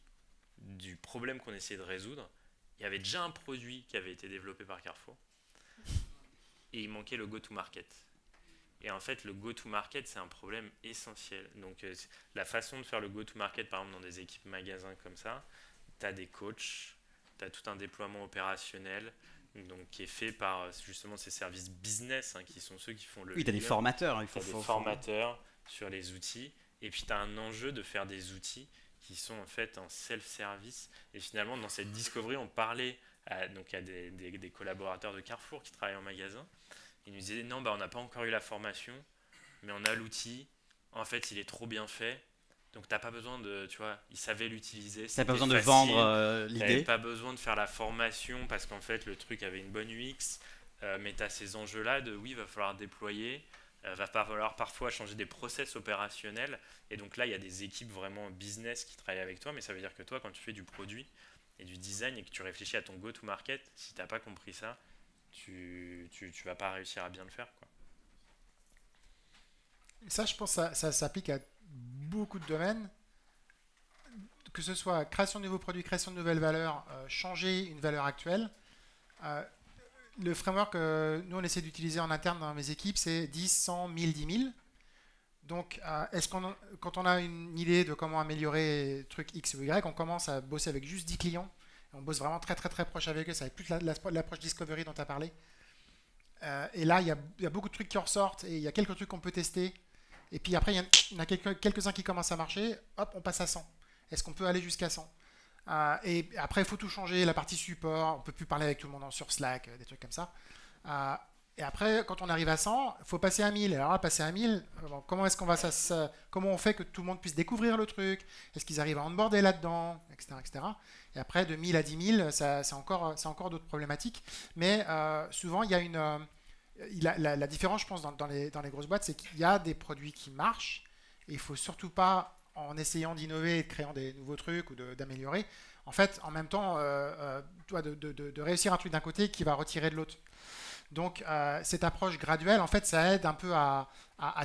du problème qu'on essayait de résoudre, il y avait déjà un produit qui avait été développé par Carrefour et il manquait le go-to-market. Et en fait, le go-to-market, c'est un problème essentiel. Donc, la façon de faire le go-to-market, par exemple, dans des équipes magasins comme ça, tu as des coachs, tu as tout un déploiement opérationnel donc, qui est fait par justement ces services business, hein, qui sont ceux qui font le... Oui, tu as des formateurs. Tu as des formateurs sur les outils. Et puis tu as un enjeu de faire des outils qui sont en fait en self-service. Et finalement, dans cette discovery, on parlait à des collaborateurs de Carrefour qui travaillent en magasin. Ils nous disaient non, on n'a pas encore eu la formation, mais on a l'outil. En fait, il est trop bien fait. Donc t'as pas besoin de, tu vois, ils savaient l'utiliser. T'as pas besoin de vendre l'idée. T'avais pas besoin de faire la formation parce qu'en fait le truc avait une bonne UX. Mais t'as ces enjeux-là de oui, il va falloir déployer. Va falloir parfois changer des process opérationnels. Et donc là, il y a des équipes vraiment business qui travaillent avec toi. Mais ça veut dire que toi, quand tu fais du produit et du design et que tu réfléchis à ton go-to-market, si tu n'as pas compris ça, tu vas pas réussir à bien le faire, quoi. Ça, je pense que ça s'applique à beaucoup de domaines, que ce soit création de nouveaux produits, création de nouvelles valeurs, changer une valeur actuelle. Euh, le framework que nous, on essaie d'utiliser en interne dans mes équipes, c'est 10, 100, 1000, 10 000. Donc, quand on a une idée de comment améliorer truc X ou Y, on commence à bosser avec juste 10 clients. On bosse vraiment très très très proche avec eux. Ça va être plus l'approche Discovery dont tu as parlé. Et là, il y a beaucoup de trucs qui en ressortent et il y a quelques trucs qu'on peut tester. Et puis après, il y en a quelques-uns qui commencent à marcher. Hop, on passe à 100. Est-ce qu'on peut aller jusqu'à 100? Et après, il faut tout changer. La partie support, on ne peut plus parler avec tout le monde sur Slack, des trucs comme ça. Et après, quand on arrive à 100, il faut passer à 1000. Alors là, passer à 1000, comment on fait que tout le monde puisse découvrir le truc? Est-ce qu'ils arrivent à onboarder là-dedans, etc., etc. Et après, de 1000 à 10 000, c'est encore d'autres problématiques. Mais souvent, il y a la différence, je pense, dans les grosses boîtes, c'est qu'il y a des produits qui marchent. Et il ne faut surtout pas, en essayant d'innover et de créer des nouveaux trucs ou d'améliorer, en fait, en même temps, de réussir un truc d'un côté qui va retirer de l'autre. Donc, cette approche graduelle, en fait, ça aide un peu à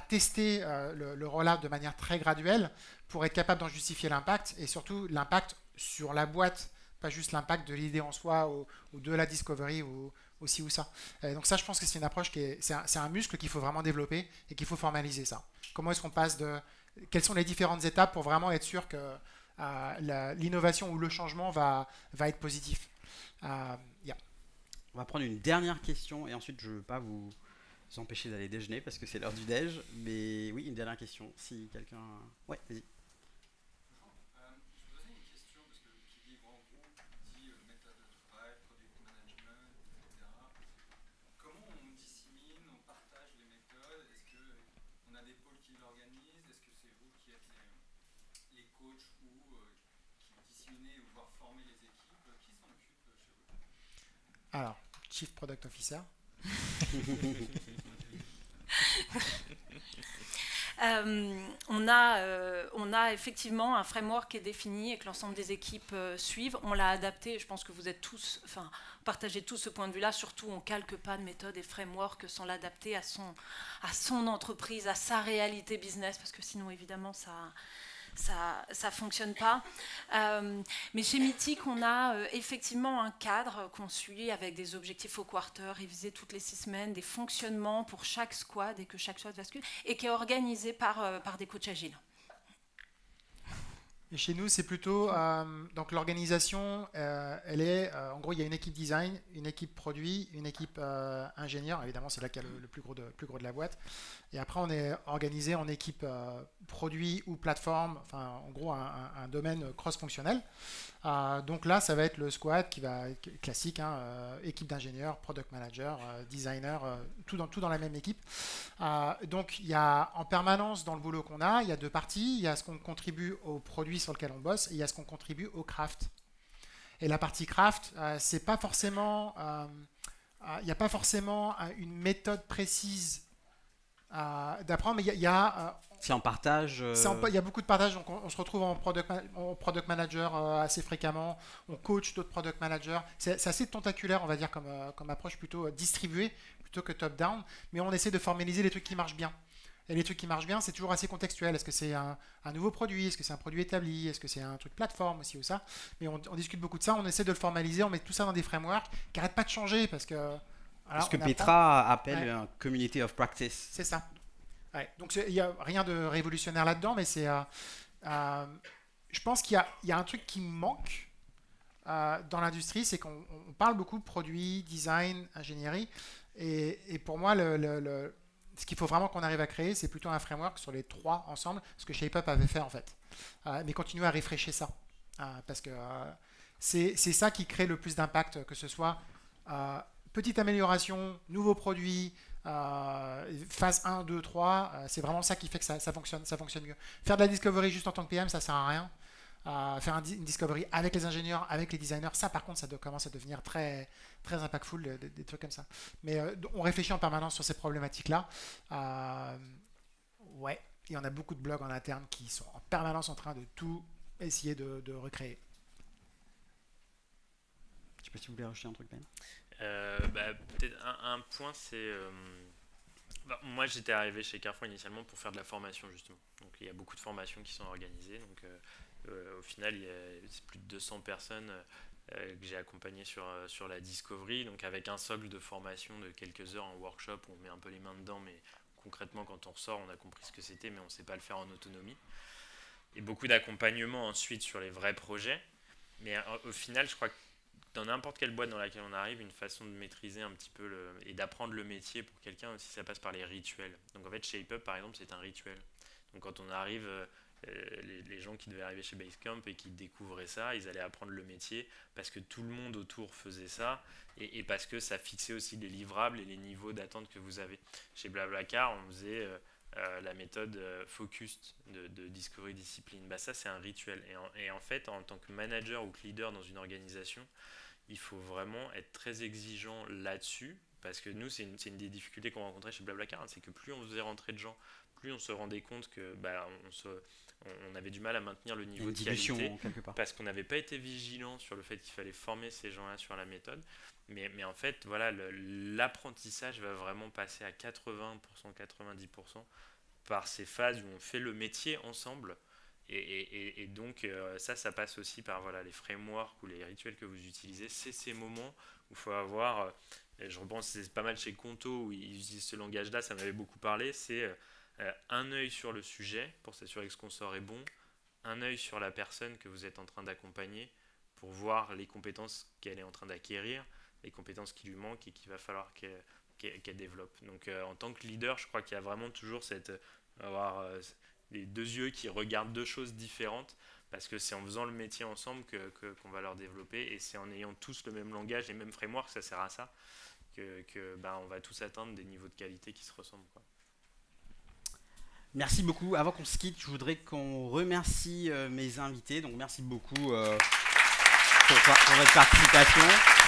tester le rollout de manière très graduelle pour être capable d'en justifier l'impact et surtout l'impact sur la boîte, pas juste l'impact de l'idée en soi ou de la discovery ou ci ou ça. Donc ça, je pense que c'est une approche c'est un muscle qu'il faut vraiment développer et qu'il faut formaliser ça. Comment est-ce qu'on passe quelles sont les différentes étapes pour vraiment être sûr que l'innovation ou le changement va être positif. Yeah. On va prendre une dernière question et ensuite je ne veux pas vous empêcher d'aller déjeuner parce que c'est l'heure du déj. Mais oui, une dernière question. Si quelqu'un... Ouais, vas-y. Je posais une question parce que qui dit grand groupe dit méthode de travail, product management, etc. Comment on dissémine, on partage les méthodes? Est-ce qu'on a des pôles qui l'organisent? Est-ce que c'est vous qui êtes les coachs ou qui disséminez ou voire formez les équipes? Qui s'en occupe chez vous? Alors, Chief Product Officer. On a effectivement un framework qui est défini et que l'ensemble des équipes suivent. On l'a adapté, je pense que vous êtes tous, partagez tous ce point de vue-là. Surtout, on ne calque pas de méthode et framework sans l'adapter à son entreprise, à sa réalité business, parce que sinon, évidemment, ça fonctionne pas. Mais chez Mythic, on a effectivement un cadre qu'on suit avec des objectifs au quarter, révisés toutes les 6 semaines, des fonctionnements pour chaque squad et que chaque squad bascule, et qui est organisé par des coachs agiles. Et chez nous, c'est plutôt donc l'organisation, elle est en gros, il y a une équipe design, une équipe produit, une équipe ingénieur. Évidemment, c'est là qu'il y a le plus gros de la boîte. Et après, on est organisé en équipe produit ou plateforme, enfin, en gros, un domaine cross-fonctionnel. Donc là, ça va être le squad qui va classique, équipe d'ingénieurs, product manager, designer, tout dans la même équipe. Donc il y a en permanence dans le boulot qu'on a, il y a 2 parties. Il y a ce qu'on contribue au produit sur lequel on bosse et il y a ce qu'on contribue au craft. Et la partie craft, c'est pas forcément, il n'y a pas forcément une méthode précise d'apprendre, mais il y a c'est en partage. Il y a beaucoup de partage, donc on se retrouve en product manager assez fréquemment. On coach d'autres product managers. C'est assez tentaculaire, on va dire, comme approche plutôt distribuée, plutôt que top-down. Mais on essaie de formaliser les trucs qui marchent bien. Et les trucs qui marchent bien, c'est toujours assez contextuel. Est-ce que c'est un nouveau produit? Est-ce que c'est un produit établi? Est-ce que c'est un truc plateforme aussi ou ça? Mais on discute beaucoup de ça. On essaie de le formaliser. On met tout ça dans des frameworks qui n'arrêtent pas de changer parce que... Ce que Petra appelle un community of practice. C'est ça. Ouais, donc il n'y a rien de révolutionnaire là-dedans, mais je pense qu'il y a un truc qui manque dans l'industrie, c'est qu'on parle beaucoup de produits, design, ingénierie, et pour moi, ce qu'il faut vraiment qu'on arrive à créer, c'est plutôt un framework sur les 3 ensemble, ce que ShapeUp avait fait en fait, mais continuer à réfléchir ça, parce que c'est ça qui crée le plus d'impact, que ce soit petite amélioration, nouveaux produits, phase 1, 2, 3, c'est vraiment ça qui fait que ça fonctionne mieux. Faire de la discovery juste en tant que PM, ça sert à rien. Faire une discovery avec les ingénieurs, avec les designers, ça par contre, ça commence à devenir très, très impactful, des trucs comme ça. Mais on réfléchit en permanence sur ces problématiques-là. Ouais, et on a beaucoup de blogs en interne qui sont en permanence en train de tout essayer de recréer. Je sais pas si vous voulez rajouter un truc, Ben. Peut-être un point, c'est Moi, j'étais arrivé chez Carrefour initialement pour faire de la formation, justement. Donc, il y a beaucoup de formations qui sont organisées. Donc, au final, c'est plus de 200 personnes que j'ai accompagnées sur la discovery. Donc, avec un socle de formation de quelques heures en workshop, où on met un peu les mains dedans, mais concrètement, quand on ressort, on a compris ce que c'était, mais on ne sait pas le faire en autonomie. Et beaucoup d'accompagnement ensuite sur les vrais projets. Mais au final, je crois que dans n'importe quelle boîte dans laquelle on arrive, une façon de maîtriser un petit peu et d'apprendre le métier pour quelqu'un aussi, ça passe par les rituels. Donc en fait, ShapeUp, par exemple, c'est un rituel. Donc quand on arrive, les gens qui devaient arriver chez Basecamp et qui découvraient ça, ils allaient apprendre le métier parce que tout le monde autour faisait ça et parce que ça fixait aussi les livrables et les niveaux d'attente que vous avez. Chez Blablacar, on faisait la méthode Focus de Discovery Discipline. Bah, ça, c'est un rituel. Et en fait, en tant que manager ou que leader dans une organisation, il faut vraiment être très exigeant là-dessus, parce que nous, c'est une des difficultés qu'on rencontrait chez Blablacar, hein, c'est que plus on faisait rentrer de gens, plus on se rendait compte que on avait du mal à maintenir le niveau de qualité, parce qu'on n'avait pas été vigilant sur le fait qu'il fallait former ces gens-là sur la méthode. Mais en fait, voilà, l'apprentissage va vraiment passer à 80%, 90% par ces phases où on fait le métier ensemble. Et donc, ça passe aussi par voilà, les frameworks ou les rituels que vous utilisez. C'est ces moments où il faut avoir, je repense, c'est pas mal chez Conto où ils utilisent ce langage-là, ça m'avait beaucoup parlé, c'est un œil sur le sujet pour s'assurer que ce qu'on sort est bon, un œil sur la personne que vous êtes en train d'accompagner pour voir les compétences qu'elle est en train d'acquérir, les compétences qui lui manquent et qu'il va falloir qu'elle développe. Donc, en tant que leader, je crois qu'il y a vraiment toujours les deux yeux qui regardent deux choses différentes, parce que c'est en faisant le métier ensemble qu'on va leur développer, et c'est en ayant tous le même langage, les mêmes frameworks, ça sert à ça, on va tous atteindre des niveaux de qualité qui se ressemblent, quoi. Merci beaucoup. Avant qu'on se quitte, je voudrais qu'on remercie mes invités. Donc merci beaucoup pour votre participation.